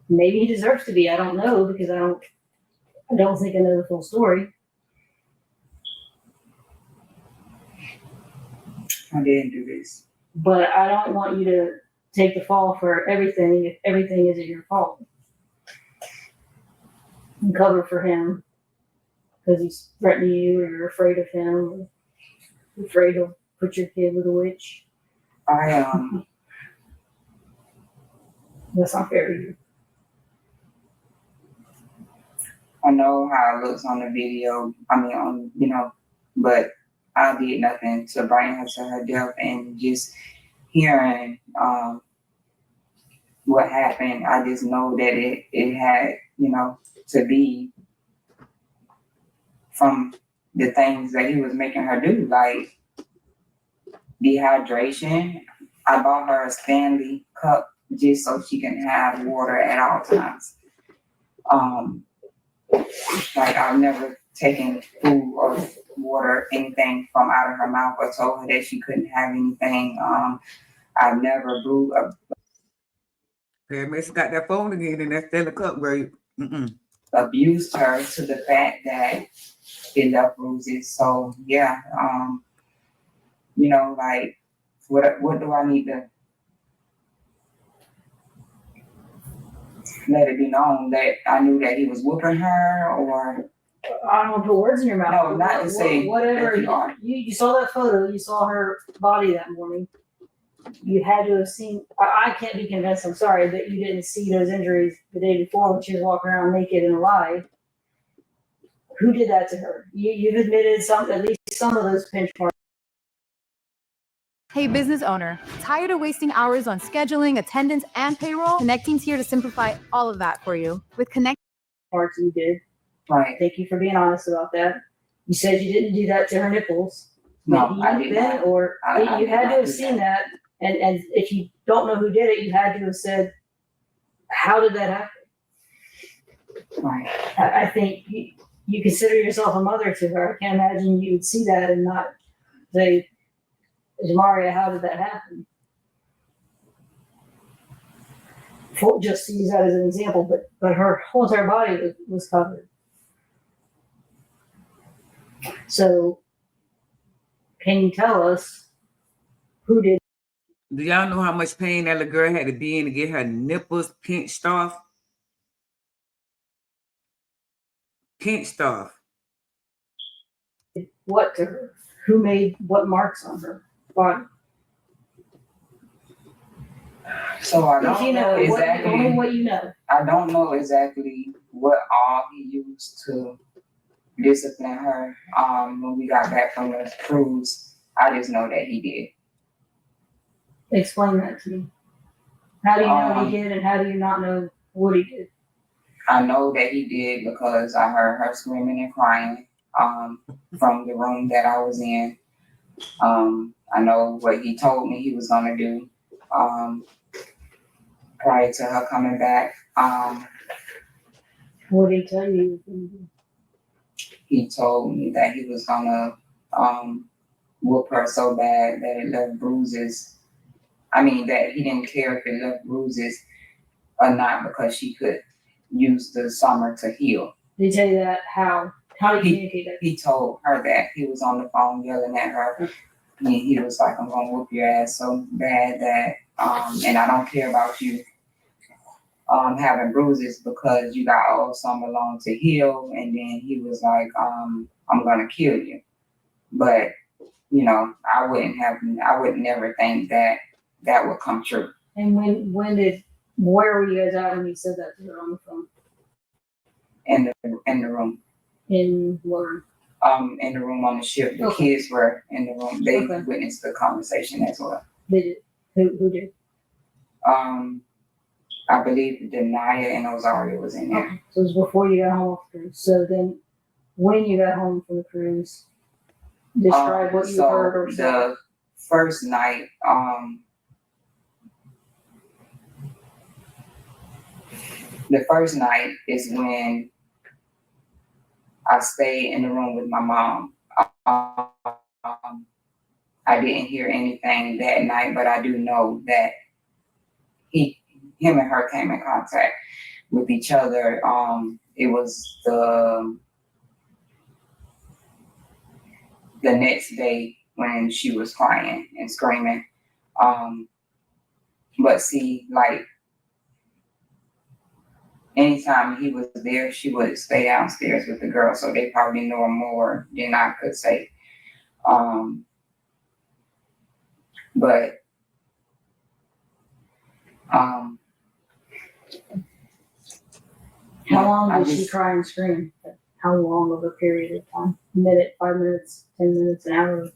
Maybe he deserves to be, I don't know, because I don't think I know the full story. I didn't do this. But I don't want you to take the fall for everything if everything isn't your fault. And cover for him because he's threatening you, or you're afraid of him, or afraid he'll put your kid with a witch. That's not fair to you. I know how it looks on the video. But I did nothing to bring her to her death, and just hearing what happened, I just know that it had, to be from the things that he was making her do, like dehydration. I bought her a Stanley cup just so she can have water at all times. I've never taken food or water, anything from out of her mouth, or told her that she couldn't have anything. I've never Paramedics got that phone again and that's still a cup where abused her to the fact that it left bruises. So yeah, you know, like what do I need to let it be known that I knew that he was whooping her, or I don't want to put words in your mouth. no, but not to say whatever. that you are. You saw that photo. You saw her body that morning. You had to have seen. I can't be convinced. I'm sorry that you didn't see those injuries the day before when she was walking around naked and alive. Who did that to her? You've admitted at least some of those pinch marks. Hey, business owner, tired of wasting hours on scheduling, attendance, and payroll? Connecting's here to simplify all of that for you. With Connect, Parts you did. Right. Thank you for being honest about that. You said you didn't do that to her nipples. No, Maybe I you did did, not. or I you did had not to have do seen that. And if you don't know who did it, you had to have said, how did that happen? Right. I think you consider yourself a mother to her. I can't imagine you would see that and not say, Jamaria, how did that happen? Just to use that as an example, but her whole entire body was covered. So, can you tell us who did? Do y'all know how much pain that little girl had to be in to get her nipples pinched off? Pinched off. What to her? Who made what marks on her body? So I If don't you know exactly. only what you know. I don't know exactly what all he used to discipline her. When we got back from the cruise, I just know that he did. Explain that to me. How do you know he did, and how do you not know what he did? I know that he did because I heard her screaming and crying from the room that I was in. I know what he told me he was gonna do prior to her coming back. What did he tell you? He told me that he was gonna whoop her so bad that it left bruises. I mean, that he didn't care if it left bruises or not because she could use the summer to heal. Did he tell you that? How? How did he communicate that? He told her that. He was on the phone yelling at her. He was like, I'm gonna whoop your ass so bad that, and I don't care about you having bruises because you got all summer long to heal. And then he was like, I'm gonna kill you. But, you know, I would never think that that would come true. And where were you guys at when he said that to her on the phone? In the room. In what room? In the room on the ship. The Okay. kids were in the room. They Okay. witnessed the conversation as well. They did. Who did? I believe Denaya and Ozaria was in there. Okay. So it was before you got home off the cruise. So then when you got home from the cruise, describe what you heard or saw. The first night, is when I stayed in the room with my mom. I didn't hear anything that night, but I do know that him and her came in contact with each other. It was the next day when she was crying and screaming. But see, like, anytime he was there, she would stay downstairs with the girl, so they probably know more than I could say. But how long did she cry and scream? How long of a period of time? A minute, 5 minutes, 10 minutes, an hour?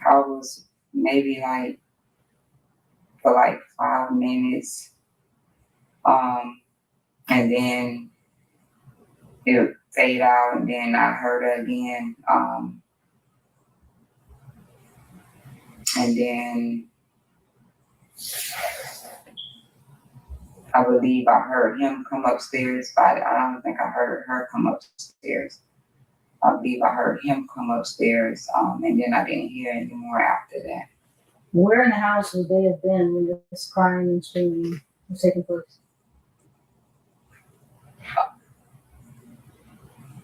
I was maybe like for like 5 minutes. And then it would fade out, and then I heard her again. And then I believe I heard him come upstairs, but I don't think I heard her come upstairs. I believe I heard him come upstairs, and then I didn't hear any more after that. Where in the house would they have been when this crying and screaming was taking place?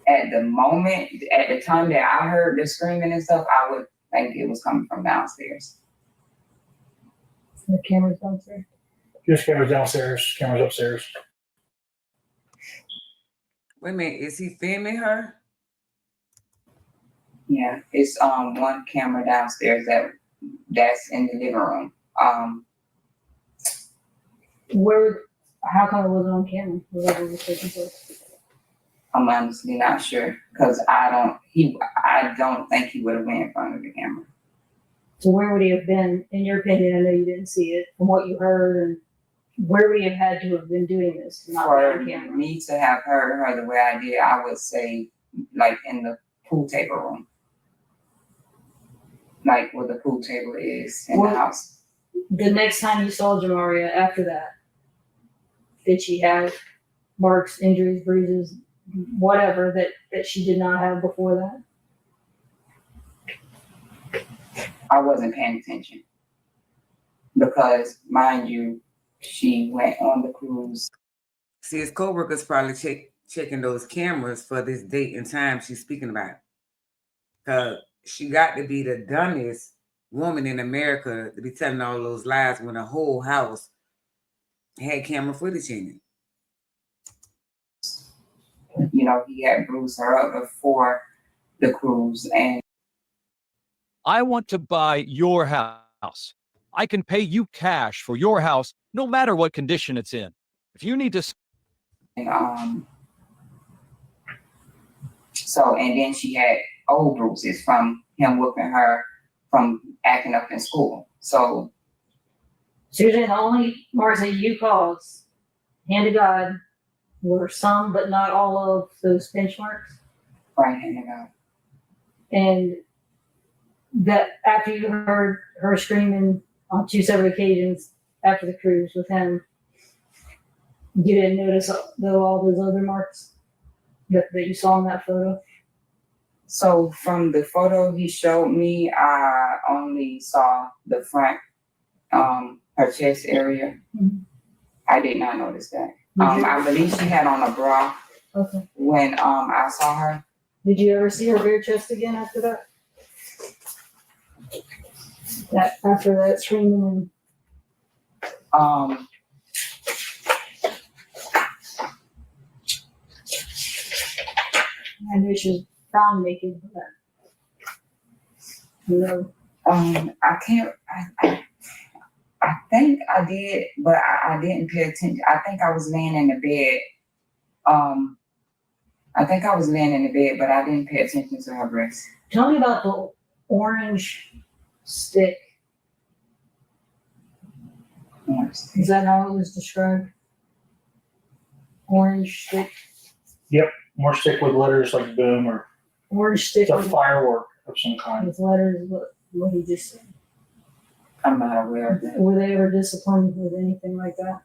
At the time that I heard the screaming and stuff, I would think it was coming from downstairs. The cameras downstairs. Just cameras downstairs, cameras upstairs. Wait a minute, is he filming her? Yeah, it's one camera downstairs that's in the living room. How come it wasn't on camera? Whatever was taking place. I'm honestly not sure because I don't think he would have been in front of the camera. So where would he have been, in your opinion? I know you didn't see it from what you heard, and where would he have had to have been doing this? Not For on camera. me to have heard her the way I did, I would say like in the pool table room. Like where the pool table is in the house. The next time you saw Jamaria after that, did she have marks, injuries, bruises, whatever that she did not have before that? I wasn't paying attention because, mind you, she went on the cruise. See, his coworkers probably checking those cameras for this date and time she's speaking about. Because she got to be the dumbest woman in America to be telling all those lies when the whole house had camera footage in it. You know, he had bruised her up before the cruise. And I want to buy your house. I can pay you cash for your house, no matter what condition it's in. If you need to. And then she had old bruises from him whooping her from acting up in school. So you're saying the only marks that you caused, hand to God, were some but not all of those pinch marks? Right, hand to God. And that after you heard her screaming on 2 separate occasions after the cruise with him, you didn't notice all those other marks that you saw in that photo? So from the photo he showed me, I only saw the front, her chest area. Mm-hmm. I did not notice that. I believe she had on a bra when I saw her. Did you ever see her bare chest again after that? After that screaming? I knew she was found naked, but I can't. I think I did, but I didn't pay attention. I think I was laying in the bed. I think I was laying in the bed, but I didn't pay attention to her breasts. Tell me about the orange stick. Is that how it was described? Orange stick? Yep, more stick with letters like boom or orange stick. It's a firework of some kind. With letters, what he just said. I'm not aware of that. Were they ever disciplined with anything like that?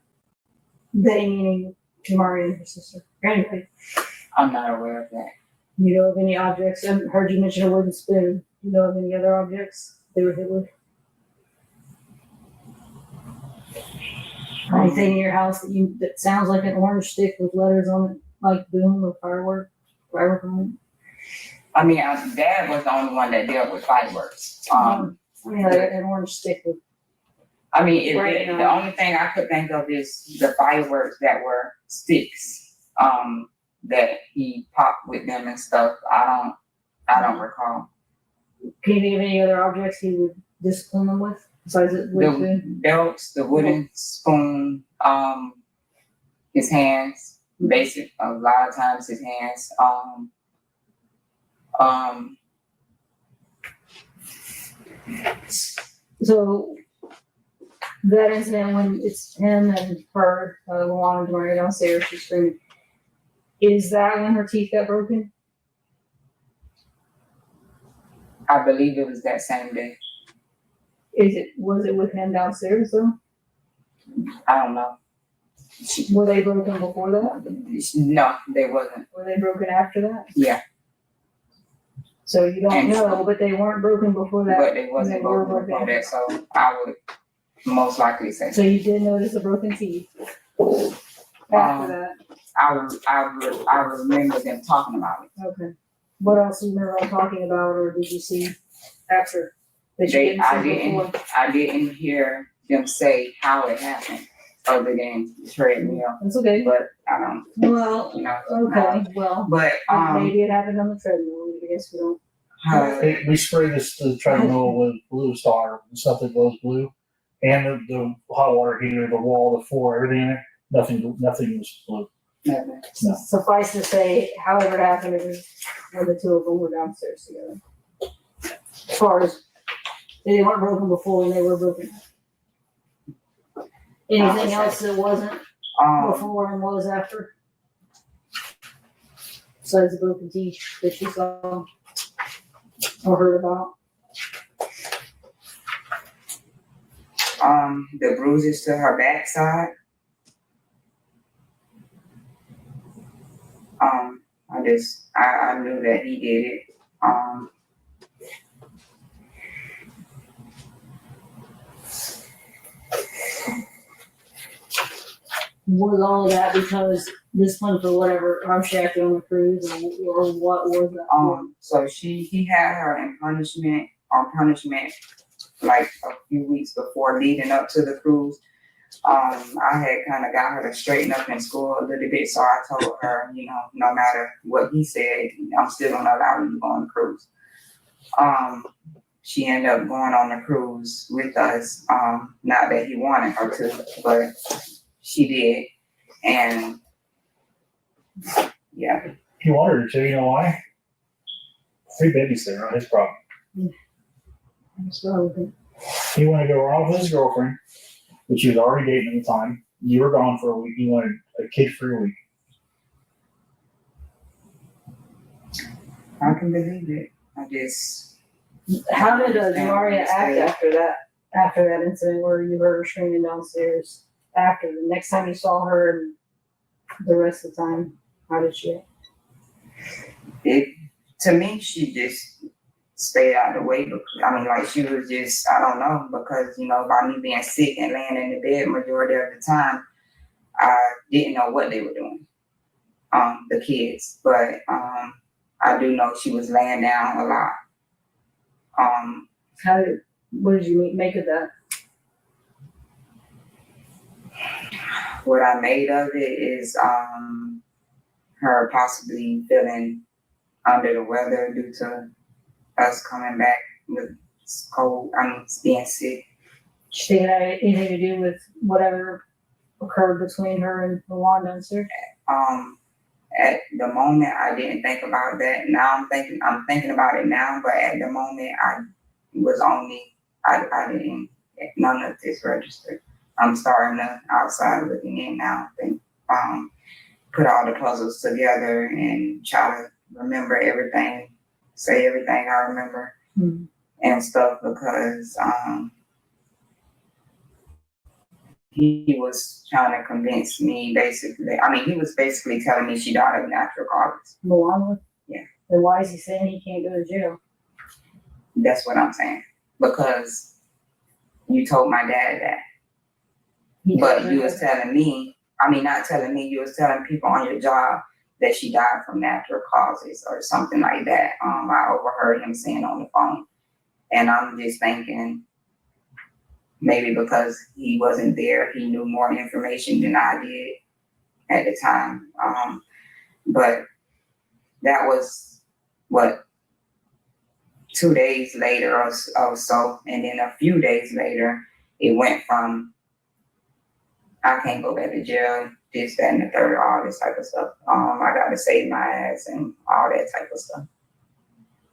They meaning Jamaria and her sister. Anyway. I'm not aware of that. You know of any objects? I heard you mention a wooden spoon. You know of any other objects they were hit with? Anything in your house that sounds like an orange stick with letters on it, like boom or firework on it? I mean, Dad was the only one that dealt with fireworks. Like an orange stick with. I mean, the only thing I could think of is the fireworks that were sticks that he popped with them and stuff. I don't recall. Can you think of any other objects he would discipline them with besides the wooden spoon? Belts, the wooden spoon, his hands. Basic, a lot of times his hands. So that incident when it's him and her, Luana and Jamaria downstairs, she's screaming. Is that when her teeth got broken? I believe it was that same day. Was it with him downstairs though? I don't know. Were they broken before that? No, they wasn't. Were they broken after that? Yeah, So you don't And- know, but they weren't broken before that. but they wasn't They were broken before broken. that, so I would most likely say. So you did notice the broken teeth after that. I remember them talking about it. Okay. What else do you remember them talking about, or did you see after? That you didn't see before? I didn't hear them say how it happened, other than the treadmill. That's okay. But I don't, Well, you know. okay, well, But maybe it happened on the treadmill. I guess we don't. We spray the treadmill with blue star, stuff that glows blue, and the hot water heater, the wall, the floor, everything in it. Nothing was blue. nothing. No. Suffice to say, however it happened, it was when the two of them were downstairs together. As far as they weren't broken before and they were broken. Anything else that wasn't before and was after? Besides the broken teeth that you saw or heard about? The bruises to her backside. I knew that he did it. Was all of that because discipline for whatever I'm shacking on the cruise, or what was that? So he had her in punishment like a few weeks before leading up to the cruise. I had kind of got her to straighten up in school a little bit, so I told her, you know, no matter what he said, I'm still gonna allow you to go on the cruise. She ended up going on the cruise with us. Not that he wanted her to, but she did, and yeah. He wanted her to, you know why? Free babysitter, not his problem. So, He wanted to go around with his girlfriend, which he was already dating at the time. You were gone for a week. He wanted a kid for a week. I can believe it. I just. how did Maria act after that incident where you heard her screaming downstairs? After the next time you saw her and the rest of the time, how did she act? To me, she just stayed out of the way. I mean, like, she was just, I don't know, because, you know, by me being sick and laying in the bed majority of the time, I didn't know what they were doing, the kids. But I do know she was laying down a lot. What did you make of that? What I made of it is her possibly feeling under the weather due to us coming back with cold, being sick. She think it had anything to do with whatever occurred between her and the one downstairs? At the moment, I didn't think about that. Now I'm thinking about it now, but at the moment, I didn't, none of this registered. I'm starting to outside looking in now and put all the puzzles together and try to remember everything, say everything I remember and stuff, because he was trying to convince me basically. I mean, he was basically telling me she died of natural causes. Milano? Yeah. Then why is he saying he can't go to jail? That's what I'm saying. Because you told my dad that. But you was telling me, not telling me, you was telling people on your job that she died from natural causes or something like that. I overheard him saying on the phone. And I'm just thinking, maybe because he wasn't there, he knew more information than I did at the time. But that was, 2 days later or so. And then a few days later, it went from, I can't go back to jail, this, that, and the third, all this type of stuff. I got to save my ass and all that type of stuff.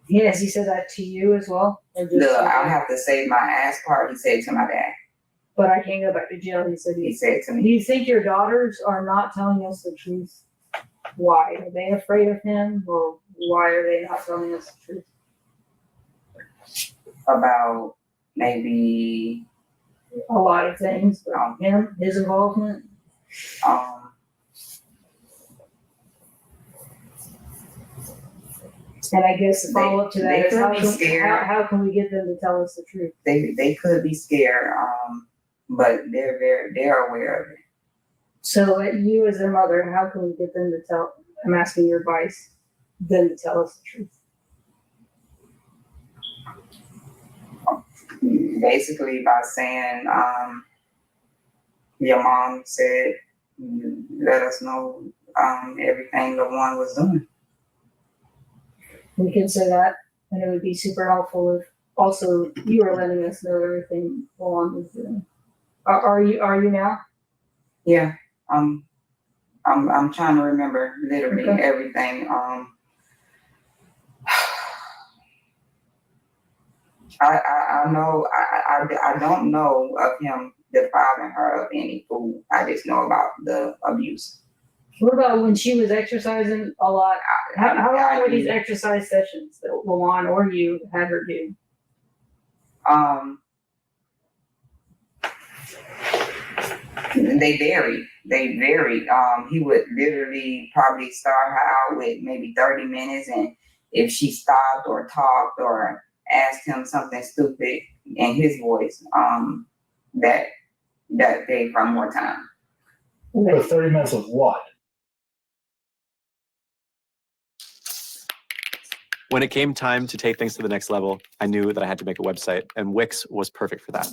Yes, he said that to you as well? Or just I'll have to save my ass part, he said to my dad. But I can't go back to jail, he said. He said to Do me. you think your daughters are not telling us the truth? Why? Are they afraid of him, or why are they not telling us the truth? About maybe a lot of things, but him, his involvement. Um, And I guess the follow up to They that is could be scared. how can we get them to tell us the truth? they could be scared, but they're aware of it. So you as their mother, how can we get them to tell, I'm asking your advice, them to tell us the truth? Basically by saying, your mom said, let us know everything LaJuan was doing. We can say that, and it would be super helpful if also you are letting us know everything LaJuan was doing. Are you now? Yeah, I'm trying to remember literally Okay. everything. I know I don't know of him depriving her of any food. I just know about the abuse. What about when she was exercising a lot? How long were these exercise sessions that LaJuan or you had her do? They varied. He would literally probably start her out with maybe 30 minutes, and if she stopped or talked or asked him something stupid in his voice, that gave her more time. But 30 minutes of what? When it came time to take things to the next level, I knew that I had to make a website, and Wix was perfect for that.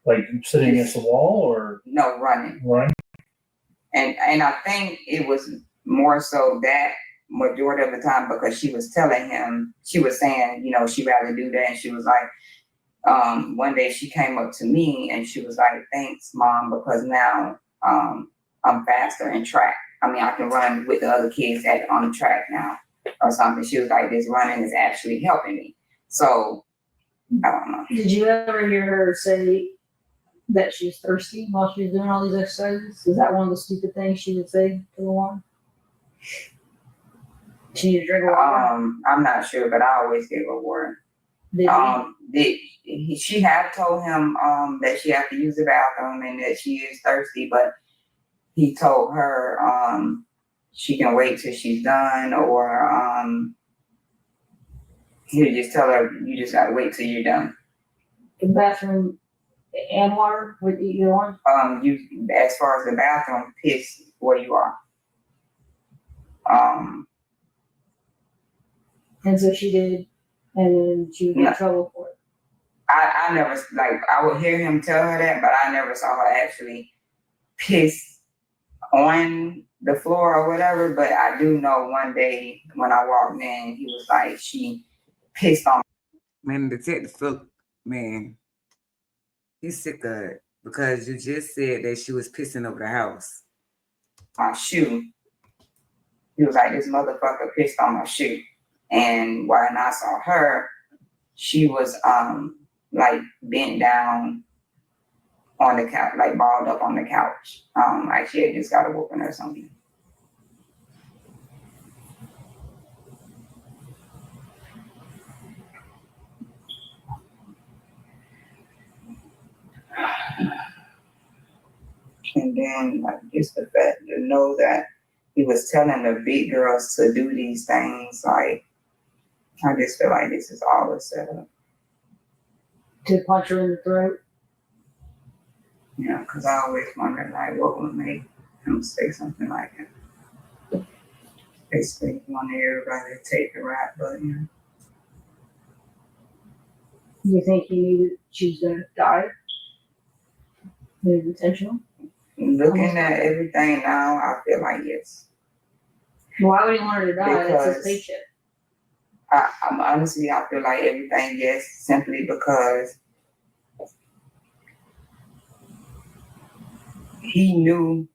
Like sitting against the wall or? No, running. Running? And I think it was more so that majority of the time because she was telling him, she was saying, she'd rather do that. And she was like, one day she came up to me and she was like, thanks, Mom, because now I'm faster in track. I mean, I can run with the other kids on the track now or something. She was like, this running is actually helping me. So, I don't know. Did you ever hear her say that she was thirsty while she was doing all these exercises? Is that one of the stupid things she would say to LaJuan? She needed to drink water? I'm not sure, but I always give her water. She had told him that she had to use the bathroom and that she is thirsty, but he told her she can wait till she's done, or he would just tell her you just gotta wait till you're done. The bathroom and water with either one? You as far as the bathroom, piss where you are. And so she did, and then she would get in trouble for it. I never, I would hear him tell her that, but I never saw her actually piss on the floor or whatever. But I do know one day when I walked in, he was like, she pissed on. Man, the detective, man, he's sick of it because you just said that she was pissing over the house. My shoe. He was like, this motherfucker pissed on my shoe. And when I saw her, she was bent down on the couch, like balled up on the couch. Like she had just got a whooping or something. And then just the fact to know that he was telling the big girls to do these things, I just feel like this is all a setup. To punch her in the throat? Yeah, because I always wondered what would make him say something like that. Basically, he wanted everybody to take the rap, but You think he knew that she was gonna die? It was intentional? Looking at everything now, I feel like yes. Why would he want her to die? That's his Because paycheck. I'm honestly, I feel like everything yes, simply because he knew.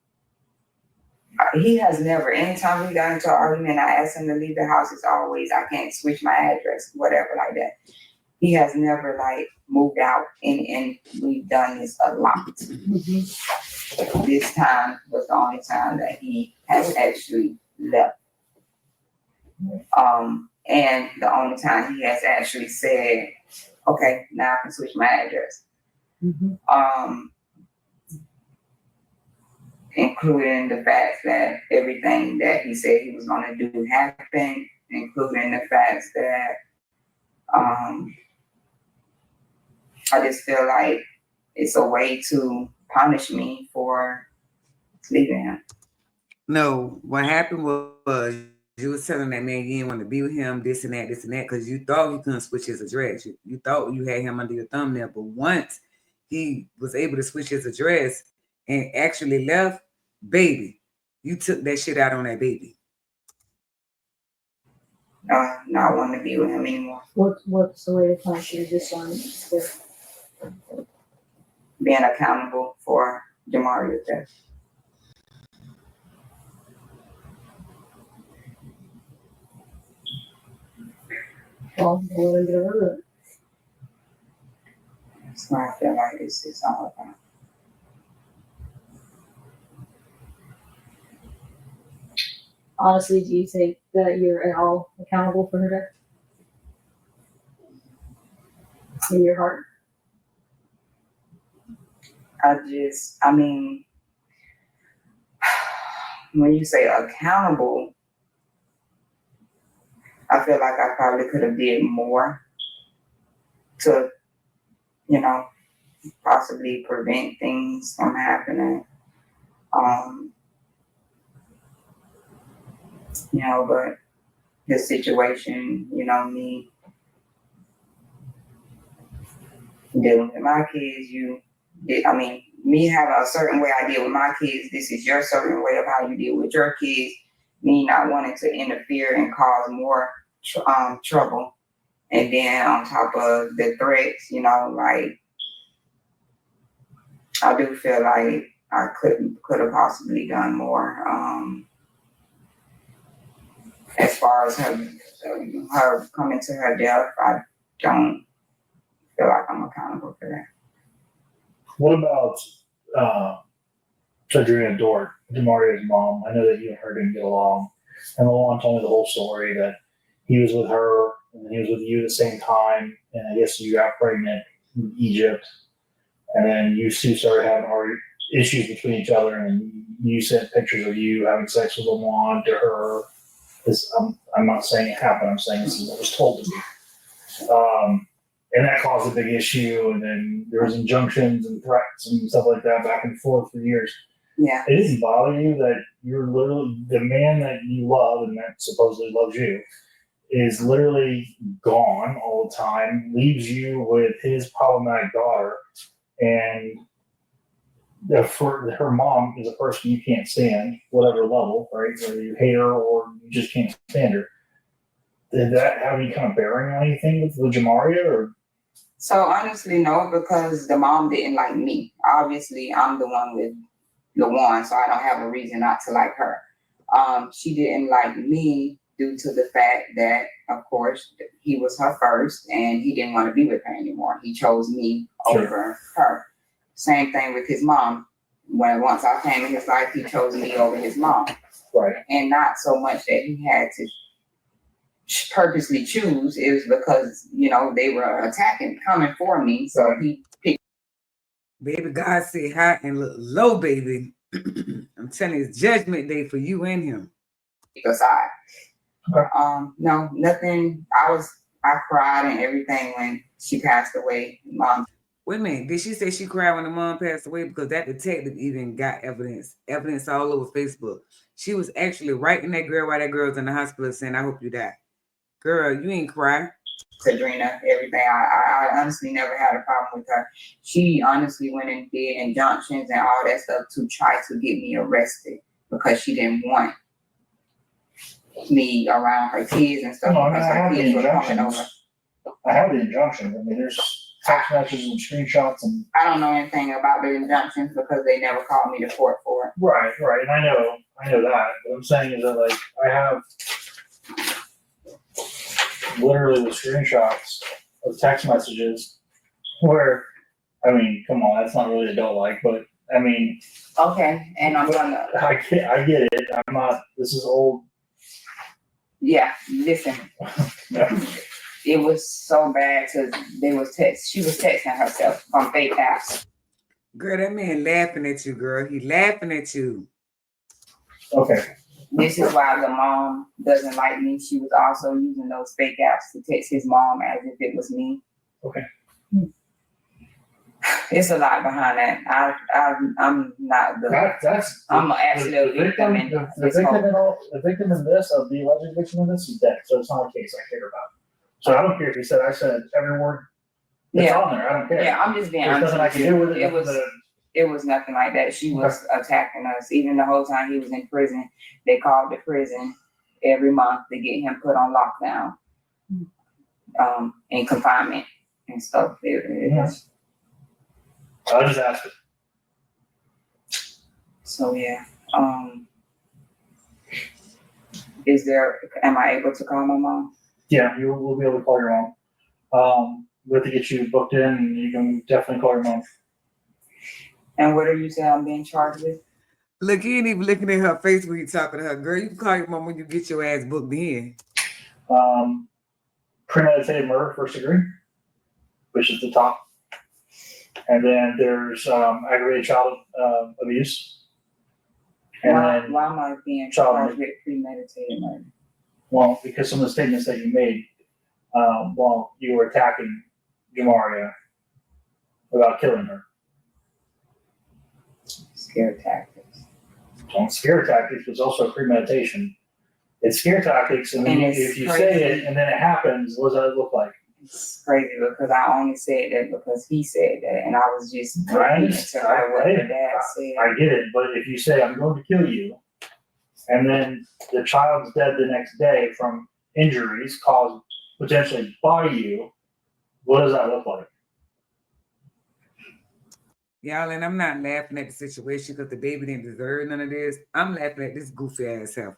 He has never, anytime we got into an argument, I asked him to leave the house, it's always, I can't switch my address, whatever like that. He has never moved out, and we've done this a lot. Mm-hmm. This time was the only time that he has actually left. And the only time he has actually said, Okay, now I can switch my address. Including the fact that everything that he said he was gonna do happened, including the fact that I just feel like it's a way to punish me for leaving him. No, what happened was you was telling that man you didn't want to be with him, this and that, because you thought you couldn't switch his address. You thought you had him under your thumb there, but once he was able to switch his address and actually left, baby, you took that shit out on that baby. Not wanting to be with him anymore. What's the way to punish you this one? Being accountable for Jamaria's death. Well, we'll get rid of it. That's why I feel like it's all about. Honestly, do you think that you're at all accountable for her death? In your heart? I mean, when you say accountable, I feel like I probably could have did more to, possibly prevent things from happening. But the situation, me dealing with my kids, me having a certain way I deal with my kids, this is your certain way of how you deal with your kids, me not wanting to interfere and cause more trouble. And then on top of the threats, I do feel like I could have possibly done more. As far as her coming to her death, I don't feel like I'm accountable for that. What about Adriana Dort, Demaria's mom? I know that you and her didn't get along. And Alon told me the whole story that he was with her and he was with you at the same time. And I guess you got pregnant in Egypt. And then you two started having issues between each other. And you sent pictures of you having sex with Alon to her. I'm not saying it happened. I'm saying this is what was told to me. And that caused a big issue. And then there was injunctions and threats and stuff like that back and forth for years. Yeah. It doesn't bother you that you're literally the man that you love and that supposedly loves you is literally gone all the time, leaves you with his problematic daughter, and for her mom is a person you can't stand, whatever level, right? Whether you hate her or you just can't stand her. Did that have any kind of bearing on anything with Jamaria? Or? So honestly, no, because the mom didn't like me. Obviously, I'm the one with LaJuan, so I don't have a reason not to like her. She didn't like me due to the fact that, of course, he was her first and he didn't want to be with her anymore. He chose me over her. Same thing with his mom. Once I came in his life, he chose me over his mom. Right. And not so much that he had to purposely choose. It was because, they were coming for me. So he picked. Baby, God said high and look low, baby. I'm telling you, it's judgment day for you and him. Aside. No, nothing. I cried and everything when she passed away. Mom. Wait a minute. Did she say she cried when the mom passed away? Because that detective even got evidence all over Facebook. She was actually writing that girl while that girl's in the hospital saying, I hope you die. Girl, you ain't cry. Kadrina, everything. I honestly never had a problem with her. She honestly went and did injunctions and all that stuff to try to get me arrested because she didn't want me around her kids and stuff. No, because her kids were coming over. I have the injunctions. I mean, there's text messages and screenshots, and I don't know anything about the injunctions because they never called me to court for it. Right, and I know that. What I'm saying is that I have literally the screenshots of text messages where, come on, that's not really adult-like, but okay, and I'm gonna. I get it. I'm not. This is old. Yeah, listen. it was so bad because she was texting herself from fake apps. Girl, that man laughing at you, girl. He laughing at you. Okay. This is why the mom doesn't like me. She was also using those fake apps to text his mom as if it was me. Okay. It's a lot behind that. I'm not the. That's I'm an absolute victim in this whole. The victim in this, of the alleged victim in this, is dead. So it's not a case I care about. So I don't care if he said, I said every word that's on there. I don't care. Yeah, I'm just being There's honest. nothing I can do with it. It was nothing like that. She was attacking us. Even the whole time he was in prison, they called the prison every month to get him put on lockdown, in confinement and stuff. I just asked it. So yeah. Am I able to call my mom? Yeah, we'll be able to call your mom. We have to get you booked in, and you can definitely call your mom. And what are you saying I'm being charged with? Look, he ain't even looking at her face when you talking to her. Girl, you can call your mom when you get your ass booked in. Premeditated murder, first degree, which is the top. And then there's aggravated child abuse. And then Why am I being charged with premeditated murder? Well, because some of the statements that you made while you were attacking Jamaria about killing her. Scare tactics. Well, scare tactics was also premeditation. It's scare tactics, and then if you say it and then it happens, what does that look like? It's crazy because I only said that because he said that, and I was just repeating to her what her dad said. I get it, but if you say, I'm going to kill you, and then the child's dead the next day from injuries caused potentially by you, what does that look like? Y'all, and I'm not laughing at the situation because the baby didn't deserve none of this. I'm laughing at this goofy ass heifer.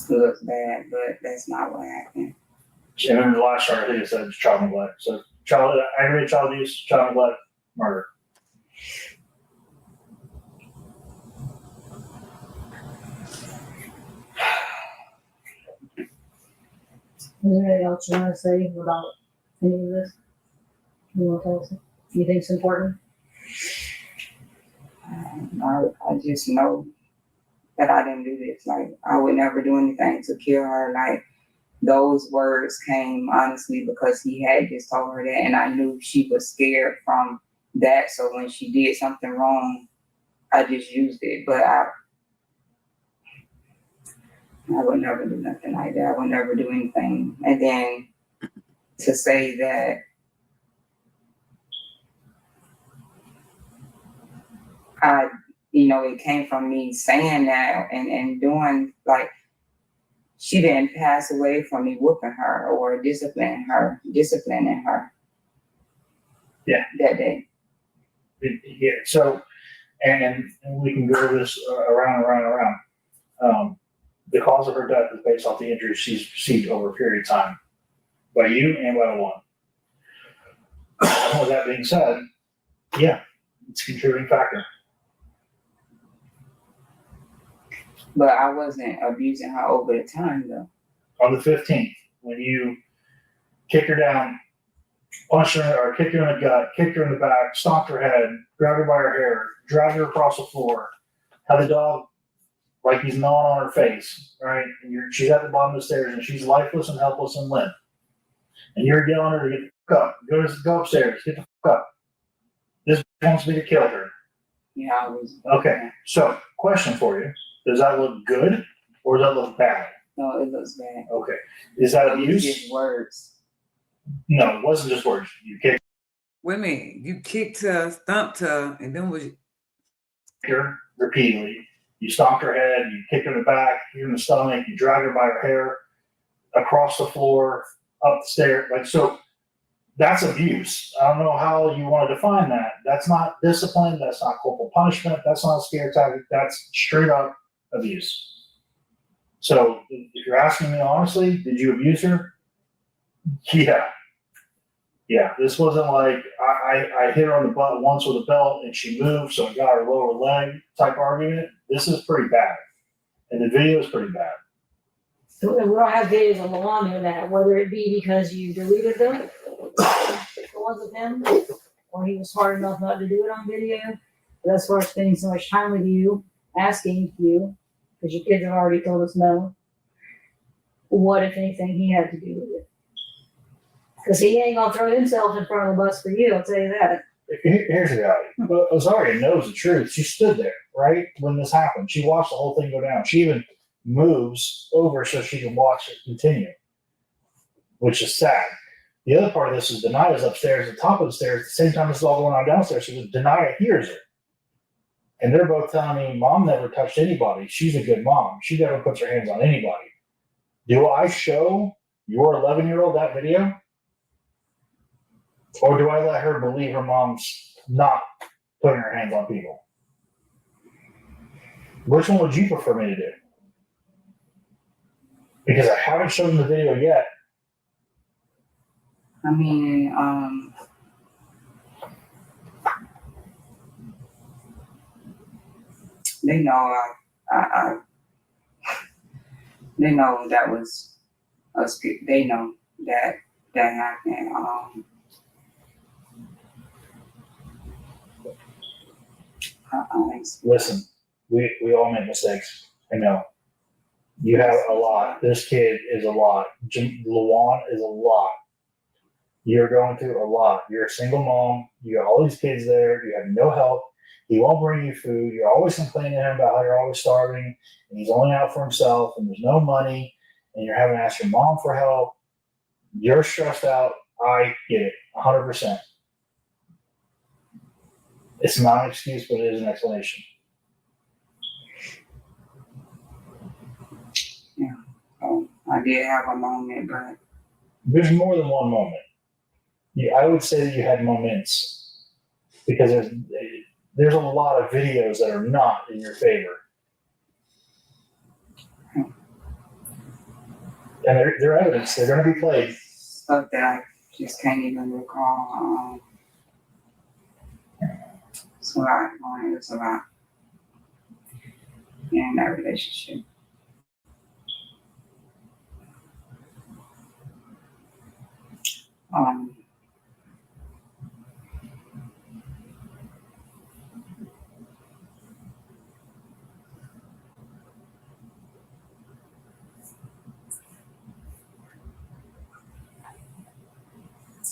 Looks bad, but that's not what happened. And then the last chart, I think it said child neglect. So aggravated child abuse, child neglect, murder. Is there anything else you want to say about any of this? You want to tell us? You think it's important? I just know that I didn't do this. Like, I would never do anything to kill her. Like, those words came honestly because he had just told her that, and I knew she was scared from that. So when she did something wrong, I just used it. But I would never do nothing like that. I would never do anything. And then to say that it came from me saying that and doing, like, she didn't pass away from me whooping her or disciplining her. Yeah. That day. Yeah. So, and we can go over this around and around and around. The cause of her death is based off the injuries she's received over a period of time by you and by the one. With that being said, yeah, it's a contributing factor. But I wasn't abusing her over the time, though. On the 15th, when you kicked her down, punched her, or kicked her in the gut, kicked her in the back, stomped her head, grabbed her by her hair, dragged her across the floor, had the dog like he's gnawing on her face, right? And she's at the bottom of the stairs and she's lifeless and helpless and limp. And you're yelling at her to get the fuck up, go upstairs, get the fuck up. This wants me to kill her. Yeah, I was. Okay, so question for you. Does that look good or does that look bad? No, it looks bad. Okay. Is that abuse? Just words. No, it wasn't just words. You kicked Wait a minute. You kicked her, stomped her, and then her repeatedly. You stomped her head, you kicked her in the back, kicked her in the stomach, you dragged her by her hair across the floor, up the stairs. Like, so that's abuse. I don't know how you want to define that. That's not discipline. That's not corporal punishment. That's not a scare tactic. That's straight up abuse. So if you're asking me honestly, did you abuse her? Yeah. Yeah. This wasn't like I hit her on the butt once with a belt and she moved, so I got her lower leg type argument. This is pretty bad. And the video is pretty bad. We don't have videos of Milan doing that, whether it be because you deleted them, the ones of him, or he was smart enough not to do it on video. But as far as spending so much time with you, asking you, because your kids have already told us no, what, if anything, he had to do with it? Because he ain't gonna throw himself in front of the bus for you, I'll tell you that. Here's the reality. Well, Azaria knows the truth. She stood there, right, when this happened. She watched the whole thing go down. She even moves over so she can watch it continue, which is sad. The other part of this is Denia's upstairs at the top of the stairs at the same time this is all going on downstairs. So Denia hears it. And they're both telling me, Mom never touched anybody. She's a good mom. She never puts her hands on anybody. Do I show your 11-year-old that video? Or do I let her believe her mom's not putting her hands on people? Which one would you prefer me to do? Because I haven't shown the video yet. I mean, they know they know that was us. They know that happened. Listen, we all make mistakes. I know. You have a lot. This kid is a lot. Lawan is a lot. You're going through a lot. You're a single mom. You got all these kids there. You have no help. He won't bring you food. You're always complaining to him about how you're always starving and he's only out for himself and there's no money and you're having to ask your mom for help. You're stressed out. I get it 100%. It's not an excuse, but it is an explanation. Yeah. I did have a moment, but there's more than one moment. Yeah, I would say that you had moments because there's a lot of videos that are not in your favor. And they're evidence. They're going to be played. Stuff that I just can't even recall. It's a lot. It's a lot in that relationship.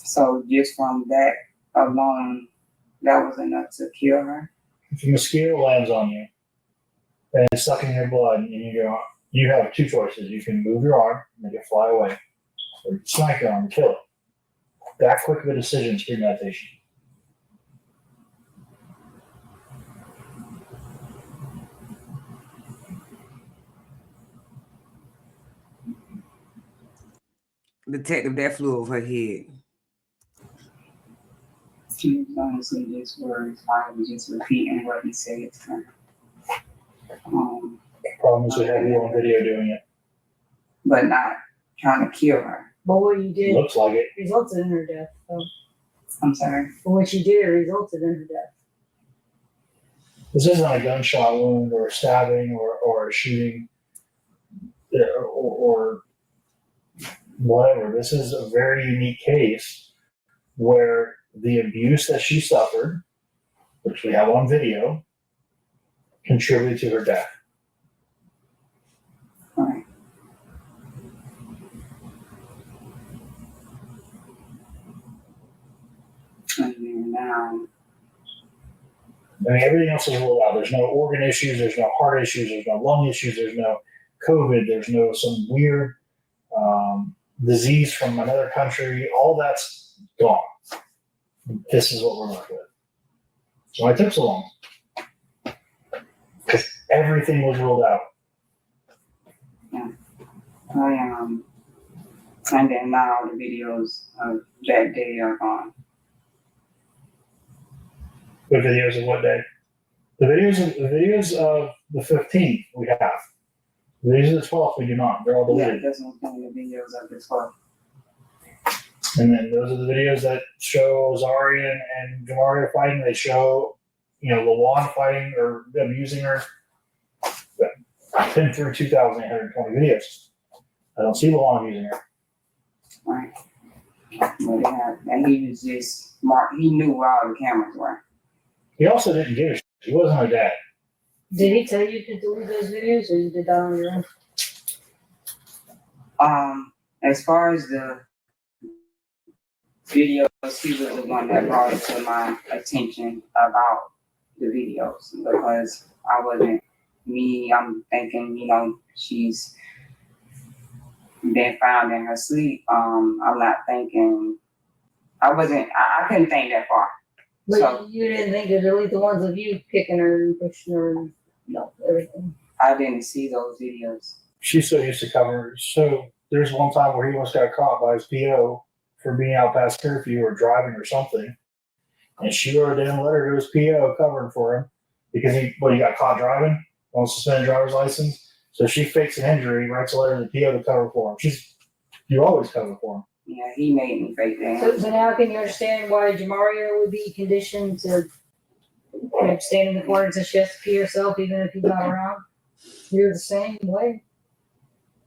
So just from that alone, that was enough to kill her. If a mosquito lands on you and it's sucking your blood, and you have two choices. You can move your arm, make it fly away, or you can smack your arm and kill it. That quick of a decision is premeditation. Detective, that flew over her head. She was honestly just words. I was just repeating what he said to her. The problem is we have you on video doing it. But not trying to kill her. But what you did Looks like it. resulted in her death. So. I'm sorry. But what you did resulted in her death. This isn't a gunshot wound or a stabbing or a shooting or whatever. This is a very unique case where the abuse that she suffered, which we have on video, contributed to her death. Right. And now, I mean, everything else is ruled out. There's no organ issues. There's no heart issues. There's no lung issues. There's no COVID. There's no some weird disease from another country. All that's gone. This is what we're left with. So why it took so long? Because everything was ruled out. yeah. And then now the videos of that day are gone. The videos of what day? The videos of the 15th we have. The videos of the 12th we do not. They're all deleted. Yeah, that's one thing, the videos of this one. And then those are the videos that show Zari and Jamaria fighting. They show, Lawan fighting or abusing her. I've been through 2,820 videos. I don't see Luan using her. Right. But yeah, and he was just smart. He knew where all the cameras were. He also didn't give a shit. He wasn't her dad. Did he tell you to delete those videos, or you did that on your own? As far as the videos, he was the one that brought it to my attention about the videos because I wasn't me. I'm thinking, she's been found in her sleep. I'm not thinking. I couldn't think that far. But So you didn't think to delete the ones of you kicking her and pushing her and everything. I didn't see those videos. She's so used to cover. So there's one time where he almost got caught by his PO for being out past curfew or driving or something. And she wrote a damn letter to his PO covering for him because he got caught driving on suspended driver's license. So she fakes an injury, writes a letter to the PO to cover for him. You always cover for him. Yeah, he made me fake that. So now can you understand why Jamario would be conditioned to stand in the corner and she has to pee herself even if he's not around? You're the same way.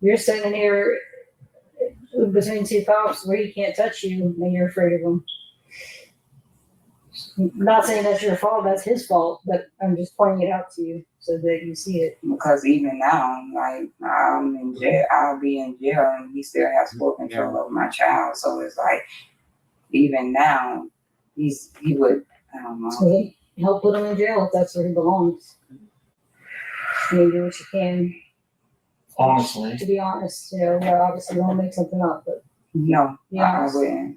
You're sitting here between two cops where he can't touch you and you're afraid of him. I'm not saying that's your fault, that's his fault, but I'm just pointing it out to you so that you see it. Because even now, like, I'm in jail, I'll be in jail and he still has full control over my child. So it's like, even now, he would, I don't know. So help put him in jail if that's where he belongs. You do what you can. Honestly. To be honest, obviously you want to make something up, but No, be I honest. wouldn't.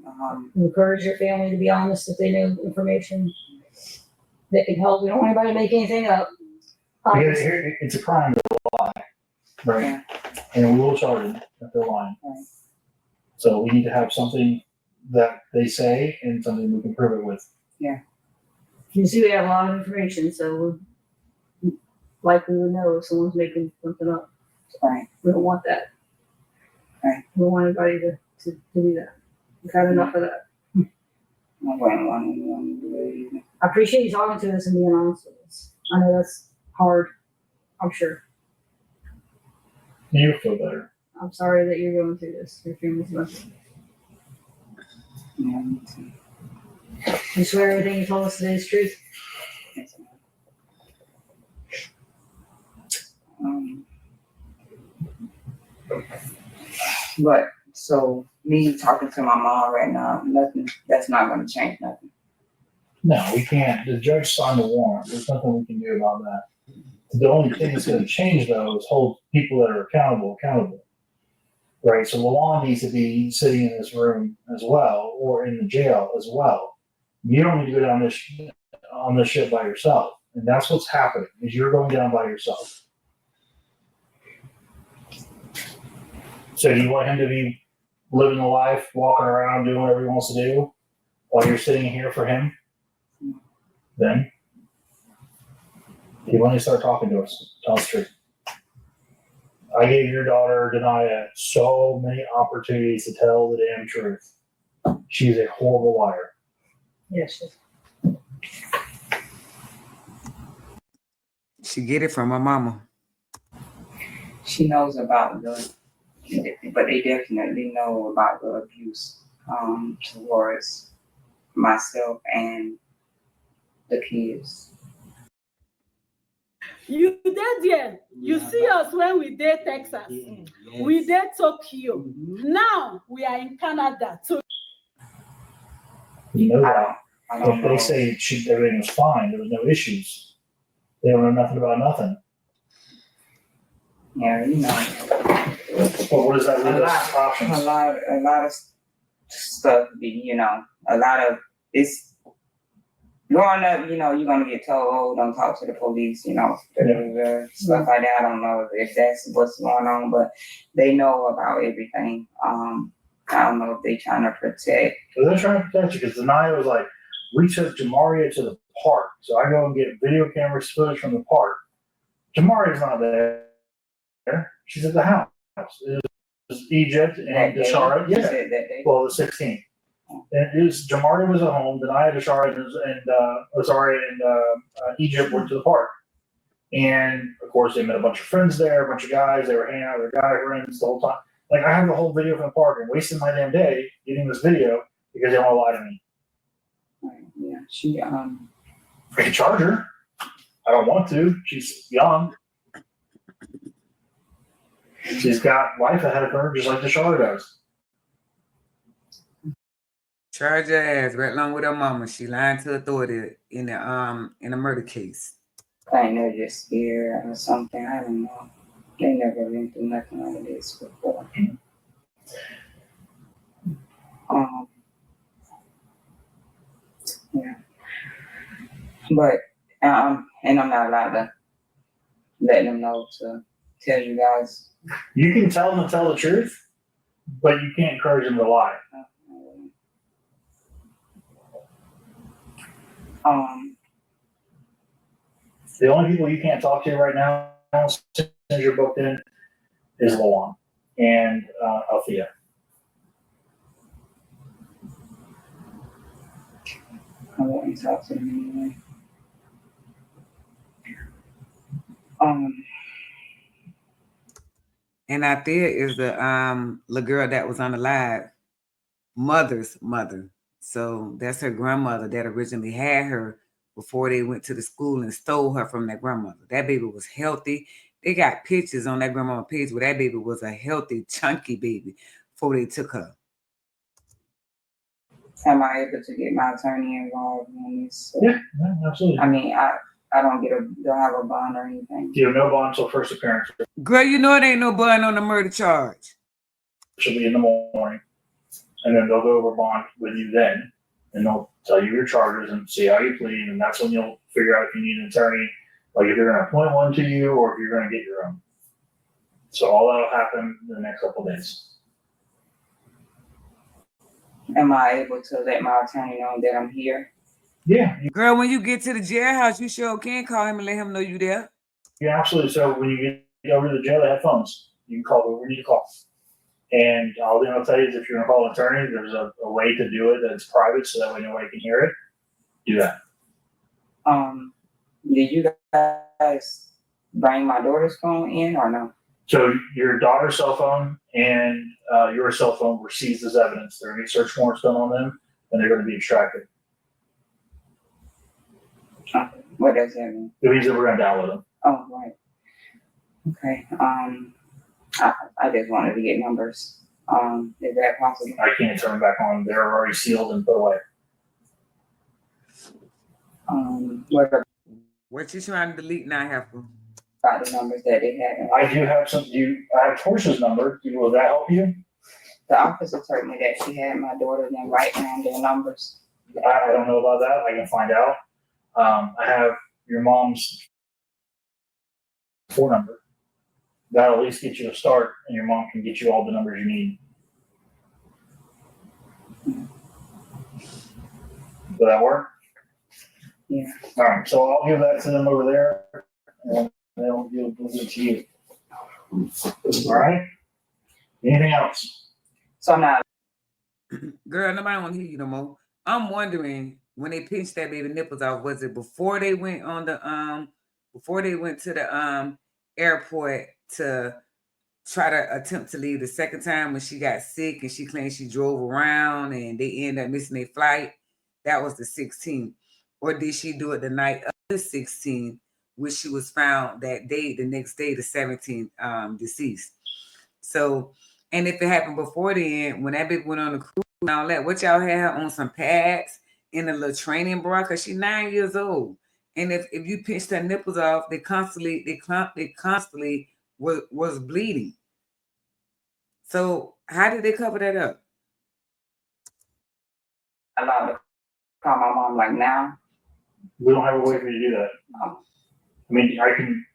Encourage your family to be honest if they know information that can help. We don't want anybody to make anything up. Because it's a crime to lie, right? Yeah. And we will charge them if they're lying. Right. So we need to have something that they say and something we can prove it with. Yeah. You see, we have a lot of information, so we're likely to know if someone's making something up. Right. We don't want that. Right. We don't want anybody to do that. We've had enough of that. I wouldn't want anyone to do it either. I appreciate you talking to us and being honest with us. I know that's hard, I'm sure. You'll feel better. I'm sorry that you're going through this. Your family's must. Yeah, me too. You swear everything you told us today is truth? Yes, ma'am. But so me talking to my mom right now, that's not going to change nothing. No, we can't. The judge signed the warrant. There's nothing we can do about that. The only thing that's going to change, though, is hold people that are accountable. Right? So Luan needs to be sitting in this room as well, or in the jail as well. You don't need to go down on this shit by yourself. And that's what's happening, is you're going down by yourself. So do you want him to be living a life, walking around, doing whatever he wants to do, while you're sitting here for him? Then you want to start talking to us. Tell us the truth. I gave your daughter, Denia, so many opportunities to tell the damn truth. She's a horrible liar. Yes. She get it from her mama. She knows about but they definitely know about the abuse towards myself and the kids. You did there. You see us when we did Texas. Yes. We did Tokyo. Now we are in Canada. So you know that. If they say everything was fine, there was no issues. They don't know nothing about nothing. Yeah, you know. Well, what does that leave us options? A lot of stuff. A lot of it's. Growing up, you're going to get told, oh, don't talk to the police, stuff like that. I don't know if that's what's going on, but they know about everything. I don't know if they're trying to protect. So they're trying to protect you because Denia was like, we took Jamaria to the park. So I go and get video camera footage from the park. Jamaria's not there. She's at the house. It was Egypt and Tyshael. Yeah. Well, the 16th. And Jamaria was at home. Denia, Tyshael, and Egypt went to the park. And of course, they met a bunch of friends there, a bunch of guys. They were hanging out with their guy friends the whole time. Like I have the whole video from the park and wasting my damn day getting this video because they want to lie to me. Right, yeah, she I can charge her. I don't want to. She's young. She's got life ahead of her, just like Tyshael does. Charge her ass right along with her mama. She lying to authority in a murder case. I think they're just scared or something. I don't know. They never been through nothing like this before. Yeah. But and I'm not allowed to let them know to tell you guys. You can tell them to tell the truth, but you can't encourage them to lie. The only people you can't talk to right now, since you're booked in, is Lawan and Althea. I won't talk to them anyway. And out there is the little girl that was on the live mother's mother. So that's her grandmother that originally had her before they went to the school and stole her from that grandmother. That baby was healthy. They got pictures on that grandmama page where that baby was a healthy, chunky baby before they took her. Am I able to get my attorney involved in this? Yeah, absolutely. I mean, I don't have a bond or anything. You have no bond until first appearance. Girl, you know it ain't no bond on the murder charge. She'll be in the morning, and then they'll go over bond with you then, and they'll tell you your charges and see how you plead, and that's when you'll figure out if you need an attorney, like if you're going to appoint one to you or if you're going to get your own. So all that'll happen in the next couple of days. Am I able to let my attorney know that I'm here? Yeah. Girl, when you get to the jailhouse, you sure can call him and let him know you there. Yeah, absolutely. So when you get over to the jail, they have phones. You can call whoever you need to call. And all thing I'll tell you is if you're going to call an attorney, there's a way to do it that's private so that way nobody can hear it. Do that. Did you guys bring my daughter's phone in or no? So your daughter's cell phone and your cell phone were seized as evidence. There are going to be search warrants done on them, and they're going to be extracted. What does that mean? It means that we're going to download them. Oh, right. Okay. I just wanted to get numbers. Is that possible? I can't turn them back on. They're already sealed and put away. What you trying to delete now, Heifer? About the numbers that they had. I do have some. I have Torsh's number. Will that help you? The officer told me that she had my daughter then write down their numbers. I don't know about that. I can find out. I have your mom's phone number. That'll at least get you a start, and your mom can get you all the numbers you need. Will that work? Yeah. All right. So I'll give that to them over there, and they'll give it to you. All right. Anything else? So now, girl, nobody want to hear you no more. I'm wondering when they pinched that baby nipples off, was it before they went on the before they went to the airport to try to attempt to leave the second time when she got sick and she claimed she drove around and they ended up missing their flight? That was the 16th. Or did she do it the night of the 16th, which she was found that day, the next day, the 17th, deceased? So, and if it happened before then, when that baby went on the cruise and all that, what y'all had her on some pads in a little training bra? Because she's 9 years old. And if you pinched her nipples off, they constantly was bleeding. So how did they cover that up? allowed to call my mom like now? We don't have a way for you to do that. Oh. I mean, I can,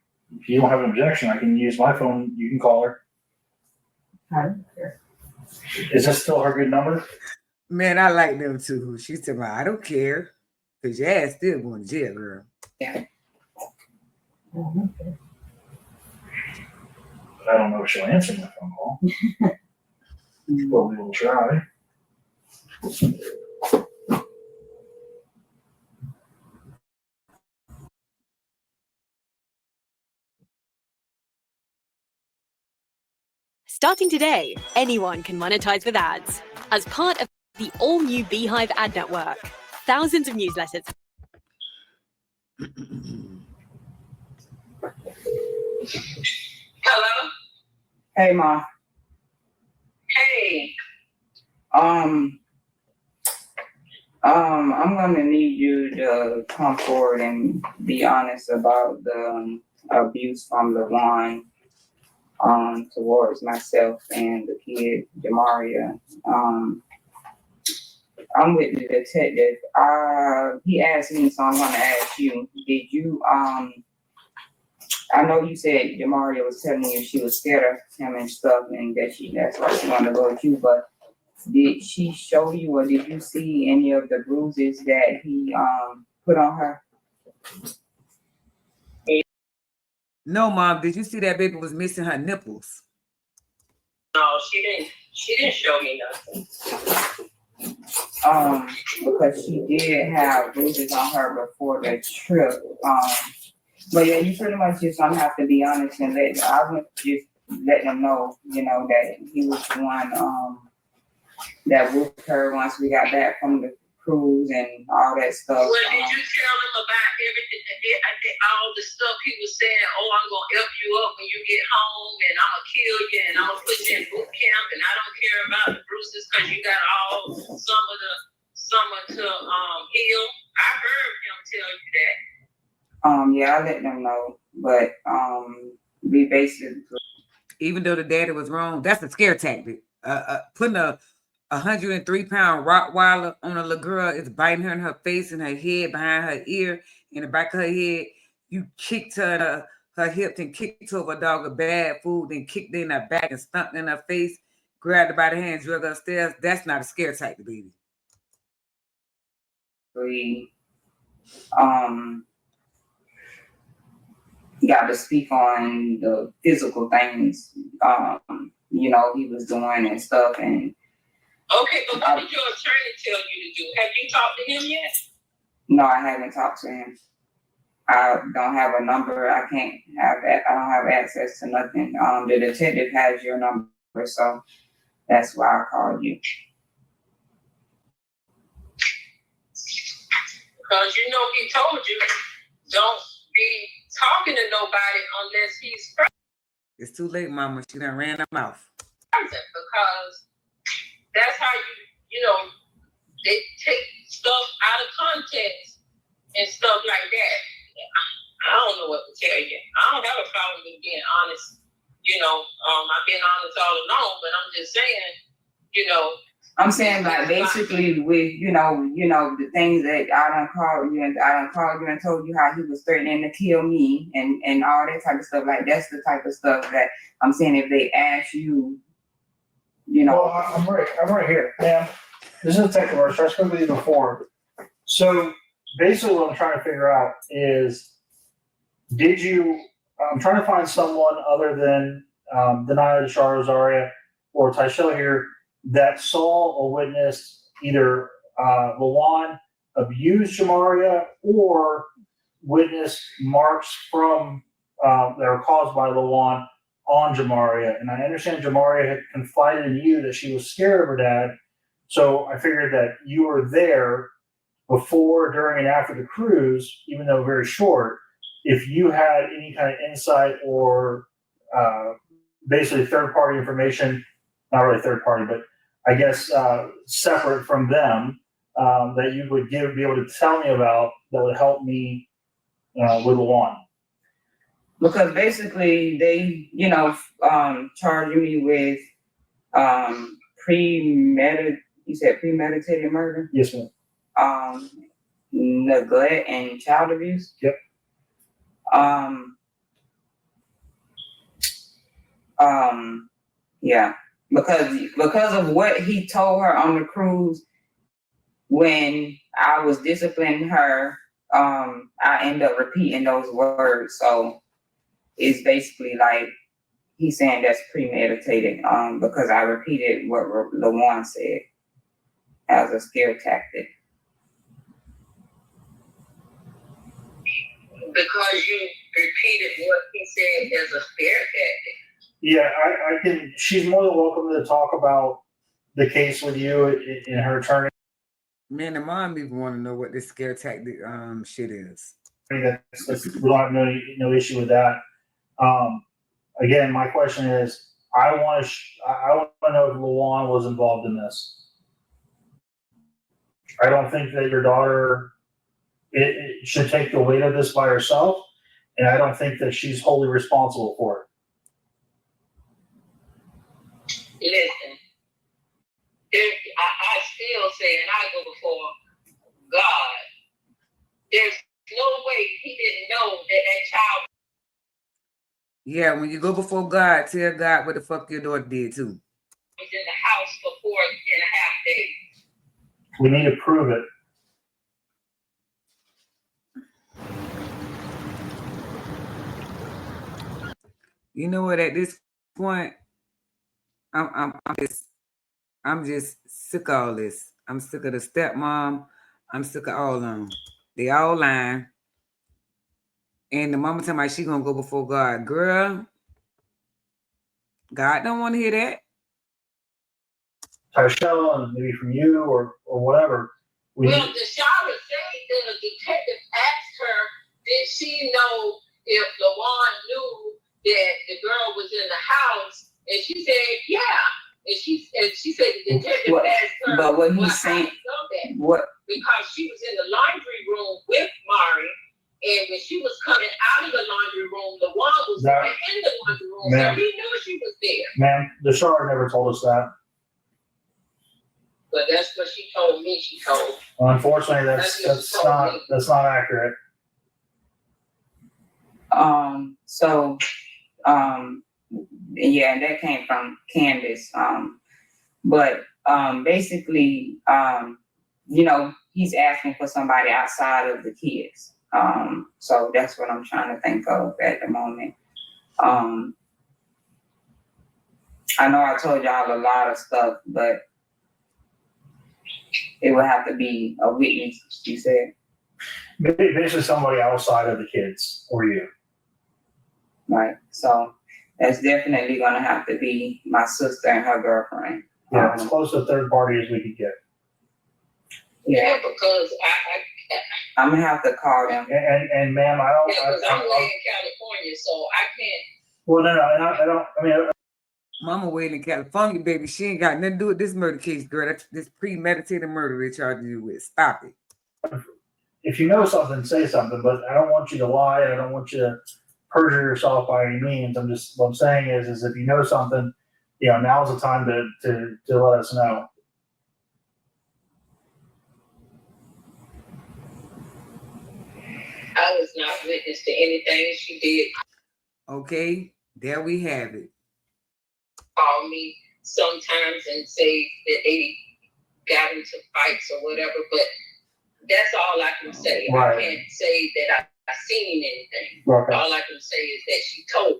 if you don't have an objection, I can use my phone. You can call her. I don't care. Is this still her good number? Man, I like them too. She said, "I don't care, because your ass still going to jail, girl." Yeah. But I don't know if she'll answer my phone call. But we will try. Starting today, anyone can monetize with ads. As part of the all-new Beehive ad network, thousands of newsletters. Hello? Hey, Ma. Hey. I'm gonna need you to come forward and be honest about the abuse from LaJuan towards myself and the kid, Jamaria. I'm with the detective. He asked me, so I'm gonna ask you, did you, I know you said Jamaria was telling you she was scared of him and stuff, and that's why she wanted to go with you, but did she show you or did you see any of the bruises that he put on her? No, Mom, did you see that baby was missing her nipples? No, she didn't. She didn't show me nothing. Because she did have bruises on her before the trip. But yeah, you pretty much just gonna have to be honest and I would just let them know, that he was the one that whooped her once we got back from the cruise and all that stuff. Well, did you tell him about everything, all the stuff he was saying? Oh, I'm gonna help you up when you get home, and I'm gonna kill you, and I'm gonna put you in boot camp, and I don't care about the bruises because you got all summer to heal. I heard him tell you that. Yeah, I let them know, but we basically, Even though the daddy was wrong, that's a scare tactic. Putting a 103-pound Rottweiler on a little girl is biting her in her face and her head, behind her ear, in the back of her head. You kicked her hips and kicked her over a dog of bad food, then kicked her in her back and stomped in her face, grabbed her by the hands, drug her upstairs. That's not a scare tactic, baby. Got to speak on the physical things, he was doing and stuff. And okay, but what did your attorney tell you to do? Have you talked to him yet? No, I haven't talked to him. I don't have a number. I can't have that. I don't have access to nothing. The detective has your number, so that's why I called you. Because he told you don't be talking to nobody unless he's present. It's too late, Mama. She done ran her mouth. Because that's how they take stuff out of context and stuff like that. I don't know what to tell you. I don't have a problem with being honest. I've been honest all along, but I'm just saying, I'm saying like basically with, the things that I done called you and told you how he was threatening to kill me and all that type of stuff. Like that's the type of stuff that I'm saying if they ask you, Well, I'm right here, ma'am. This is a tech commercial. I spoke with you before. So basically what I'm trying to figure out is, I'm trying to find someone other than Denaya, Tyshael, Rosaria, or Tyshael here that saw or witnessed either LaJuan abuse Jamaria or witnessed marks from that are caused by LaJuan on Jamaria. And I understand Jamaria had confided in you that she was scared of her dad. So I figured that you were there before, during, and after the cruise, even though very short, if you had any kind of insight or basically third-party information, not really third-party, but I guess separate from them, that you would be able to tell me about that would help me with LaJuan. Because basically they, charging me with premeditated murder? Yes, ma'am. Neglect and child abuse? Yep. Yeah. Because of what he told her on the cruise when I was disciplining her, I end up repeating those words. So it's basically like he's saying that's premeditated, because I repeated what LaJuan said as a scare tactic. Because you repeated what he said as a scare tactic. Yeah, I can. She's more than welcome to talk about the case with you and her attorney. Man, the mom even want to know what this scare tactic shit is. We don't have no issue with that. Again, my question is, I want to know if Luan was involved in this. I don't think that your daughter it should take the weight of this by herself, and I don't think that she's wholly responsible for it. Listen, I still say, and I go before God, there's no way he didn't know that child. Yeah, when you go before God, tell God what the fuck your daughter did too. Was in the house for 4.5 days. We need to prove it. You know what? At this point, I'm just sick of all this. I'm sick of the stepmom. I'm sick of all of them. They all lying. And the mama tell me she gonna go before God. Girl, God don't want to hear that. Tyshael, and maybe from you or whatever. Well, the sheriff said that a detective asked her, did she know if Luan knew that the girl was in the house? And she said, yeah. And she said the detective asked her, but what he's saying, what? Because she was in the laundry room with Mari, and when she was coming out of the laundry room, Luan was right in the laundry room, so he knew she was there. Ma'am, the sheriff never told us that. But that's what she told me. She told. Well, unfortunately, that's not accurate. Yeah, that came from Candace. But basically, he's asking for somebody outside of the kids. So that's what I'm trying to think of at the moment. I know I told y'all a lot of stuff, but it would have to be a witness, she said. Basically somebody outside of the kids or you. Right. So that's definitely going to have to be my sister and her girlfriend. Yeah, as close to third party as we could get. Yeah, because I'm going to have to call them. And ma'am, I don't. Because I'm way in California, so I can't. Well, no, and I don't. I mean. Mama waiting in California, baby. She ain't got nothing to do with this murder case, girl. That's this premeditated murder they charging you with. Stop it. If you know something, say something. But I don't want you to lie. I don't want you to perjure yourself by any means. What I'm saying is if you know something, now's the time to let us know. I was not witness to anything she did. Okay, there we have it. Call me sometimes and say that they got into fights or whatever, but that's all I can say. Right. I can't say that I seen anything. Okay. All I can say is that she told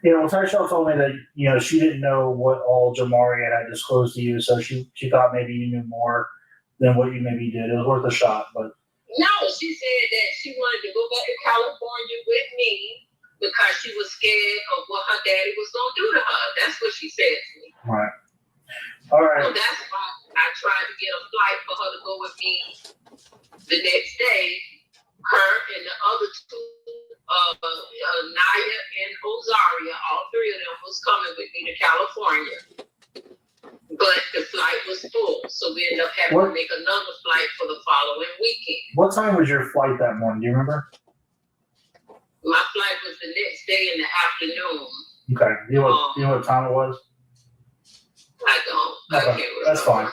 me. Well, Tyshael told me that she didn't know what all Jamari had disclosed to you, so she thought maybe you knew more than what you maybe did. It was worth a shot, but no, she said that she wanted to go back to California with me because she was scared of what her daddy was gonna do to her. That's what she said to me. Right. All right. So that's why I tried to get a flight for her to go with me the next day. Her and the other two, Naya and Ozaria, all three of them was coming with me to California. But the flight was full, so we ended up having to make another flight for the following weekend. What time was your flight that morning? Do you remember? My flight was the next day in the afternoon. Okay. Do you know what time it was? I don't. Okay. I can't remember. That's fine.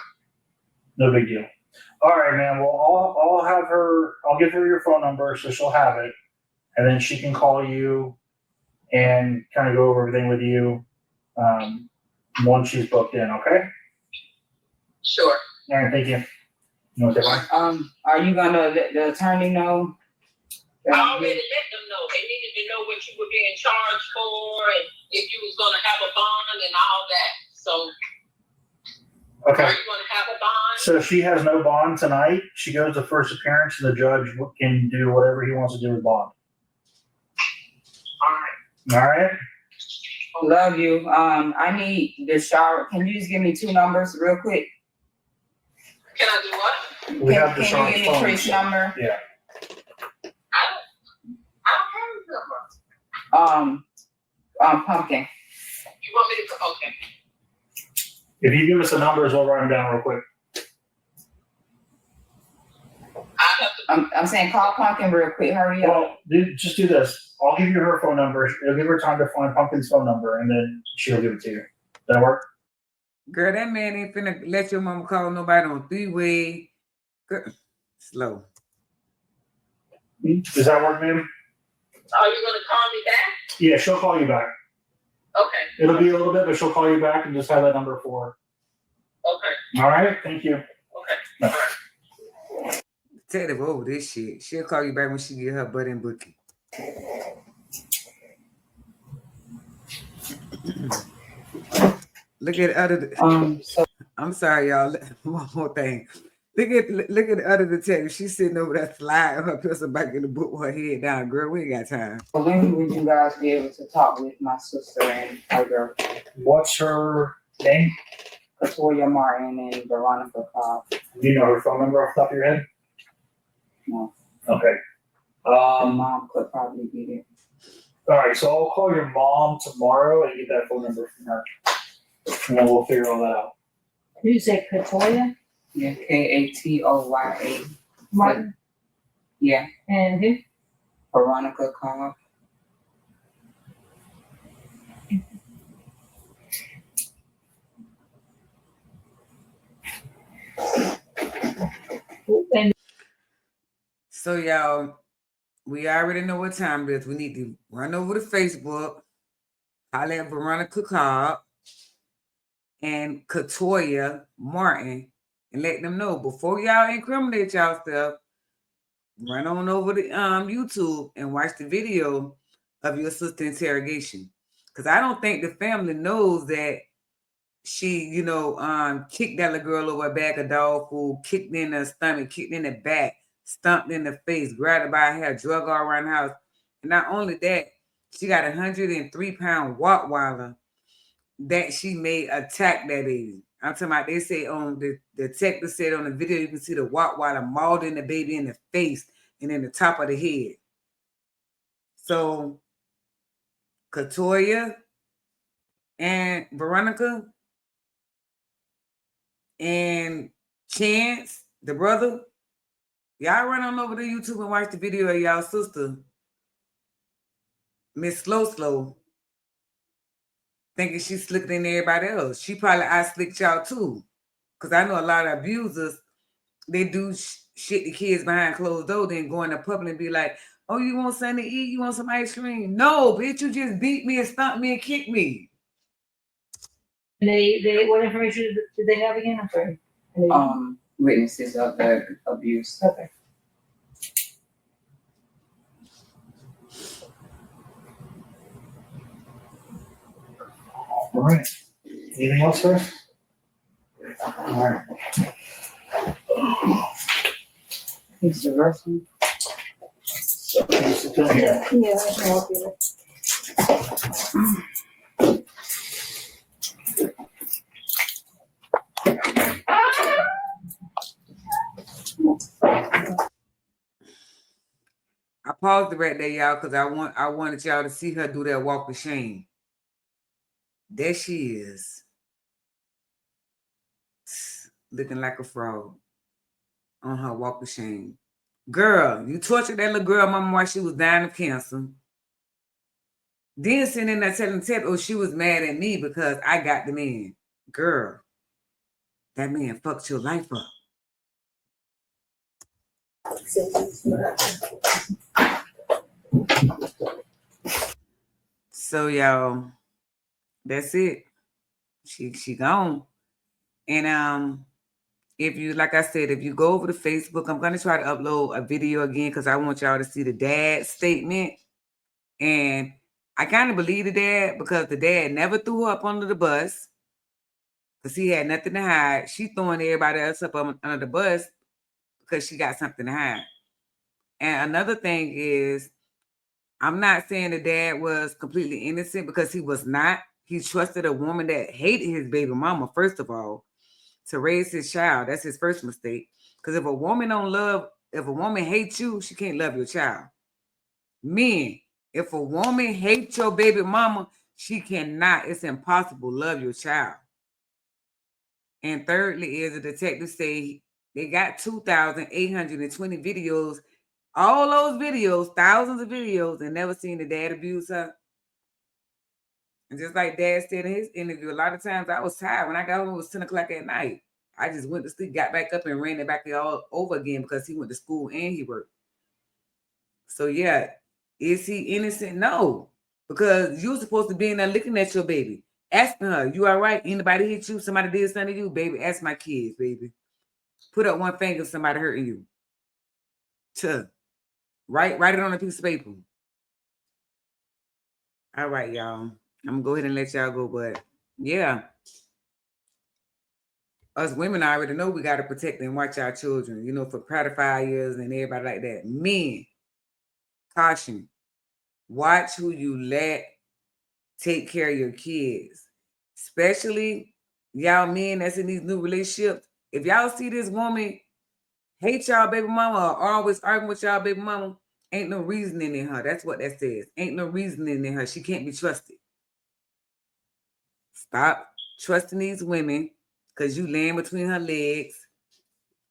No big deal. All right, man. Well, I'll have her. I'll give her your phone number so she'll have it, and then she can call you and kind of go over everything with you once she's booked in. Okay. Sure. All right. Thank you. You want to say bye? Are you gonna let the attorney know? I already let them know. They needed to know what you were being charged for and if you was gonna have a bond and all that. So Okay. are you gonna have a bond? So she has no bond tonight. She goes to first appearance, and the judge can do whatever he wants to do with bond. All right. All right. Love you. I need the shower. Can you just give me 2 numbers real quick? Can I do what? We have the Can Charlotte you give me phone. Trish number? Yeah. I don't have his number. Pumpkin. You want me to? Okay. If you give us the numbers, we'll write them down real quick. I'm saying call Pumpkin real quick. Hurry up. Well, just do this. I'll give you her phone number. You'll give her time to find Pumpkin's phone number, and then she'll give it to you. That work? Girl, that man ain't finna let your mama call nobody on 3-way. Slow. Does that work, ma'am? Are you gonna call me back? Yeah, she'll call you back. Okay. It'll be a little bit, but she'll call you back and just have that number for her. Okay. All right? Thank you. Okay. No. Tell them over this shit. She'll call you back when she get her butt in booking. Look at other. I'm sorry, y'all. One more thing. Look at the other detective. She's sitting over there sliding her pistol back in the book with her head down. Girl, we ain't got time. When would you guys be able to talk with my sister and her girl? What's her name? Latoya Martin and Veronica Cobb. Do you know her phone number off the top of your head? No. Okay. Mom could probably get it. All right, so I'll call your mom tomorrow and get that phone number from her. And then we'll figure all that out. Did you say Katoya? Yeah, Katoya. Martin? Yeah. And who? Veronica Cobb. And So y'all, we already know what time it is. We need to run over to Facebook, holler at Veronica Cobb and Katoya Martin, and let them know before y'all incriminate y'all stuff. Run on over to YouTube and watch the video of your sister interrogation, because I don't think the family knows that she, kicked that little girl over a bag of dog food, kicked in the stomach, kicked in the back, stomped in the face, grabbed her by her hair, drug her around the house. And not only that, she got a 103-pound Rottweiler that she made attack that baby. I'm talking about, they say on the detective said on the video, you can see the Rottweiler mauled the baby in the face and in the top of the head. So Katoya and Veronica and Chance, the brother, y'all run on over to YouTube and watch the video of y'all sister, Miss Slow, thinking she's slicker than everybody else. She probably out-slicked y'all too. Because I know a lot of abusers, they do shit to kids behind closed doors, then go in the public and be like, oh, you want something to eat? You want some ice cream? No, bitch, you just beat me and stomped me and kicked me. they what information did they have again? I'm sorry. Witnesses of the abuse. Okay. All right. Anything else, Chris? All right. He's the wrestling. So, can you sit down here? Yeah, I can help you. I paused it right there, y'all, because I wanted y'all to see her do that walk of shame. There she is. Looking like a frog on her walk of shame. Girl, you tortured that little girl mama while she was dying of cancer. Then sitting in there telling Ted, oh, she was mad at me because I got the man. Girl, that man fucked your life up. So y'all, that's it. She gone. And if you, like I said, if you go over to Facebook, I'm gonna try to upload a video again because I want y'all to see the dad's statement. And I kind of believe the dad because the dad never threw her up under the bus because he had nothing to hide. She throwing everybody else up under the bus because she got something to hide. And another thing is, I'm not saying the dad was completely innocent because he was not. He trusted a woman that hated his baby mama, first of all, to raise his child. That's his first mistake. Because if a woman hates you, she can't love your child. Men, if a woman hates your baby mama, she cannot, it's impossible, love your child. And thirdly, is the detective say they got 2,820 videos, all those videos, thousands of videos, and never seen the dad abuse her. And just like Dad said in his interview, a lot of times I was tired. When I got home, it was 10 o'clock at night. I just went to sleep, got back up, and ran it back all over again because he went to school and he worked. So yeah, is he innocent? No, because you're supposed to be in there looking at your baby, asking her, "You all right? Anybody hit you? Somebody did something to you, baby? Ask my kids, baby. Put up one finger if somebody hurting you. Write it on a piece of paper." All right, y'all. I'm gonna go ahead and let y'all go, but yeah. Us women already know we got to protect and watch our children, for pedophiles and everybody like that. Men, caution. Watch who you let take care of your kids. Especially y'all men that's in these new relationships. If y'all see this woman hate y'all baby mama or always arguing with y'all baby mama, ain't no reasoning in her. That's what that says. Ain't no reasoning in her. She can't be trusted. Stop trusting these women because you laying between her legs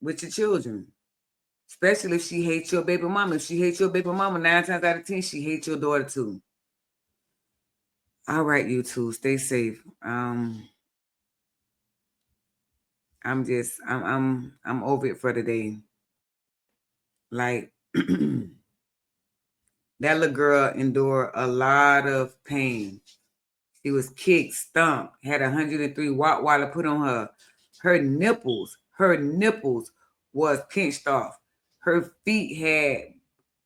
with your children. Especially if she hates your baby mama. If she hates your baby mama, 9 times out of 10, she hates your daughter too. All right, you two, stay safe. I'm over it for today. Like that little girl endured a lot of pain. She was kicked, stomped, had 103 watt water put on her. Her nipples was pinched off. Her feet had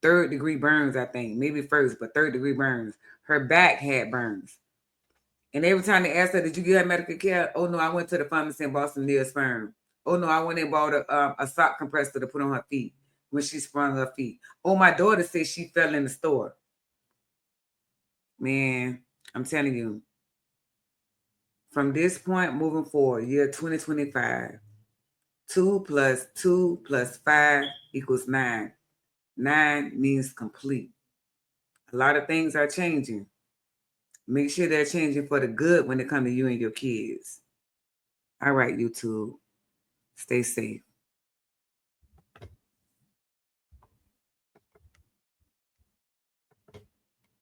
3rd-degree burns, I think. Maybe first, but 3rd-degree burns. Her back had burns. And every time they asked her, "Did you get her medical care?" "Oh, no, I went to the pharmacy in Boston near sperm." "Oh, no, I went and bought a sock compressor to put on her feet when she sprung her feet." "Oh, my daughter said she fell in the store." Man, I'm telling you, from this point moving forward, year 2025, 2 + 2 + 5 = 9. 9 means complete. A lot of things are changing. Make sure they're changing for the good when it comes to you and your kids. All right, YouTube. Stay safe.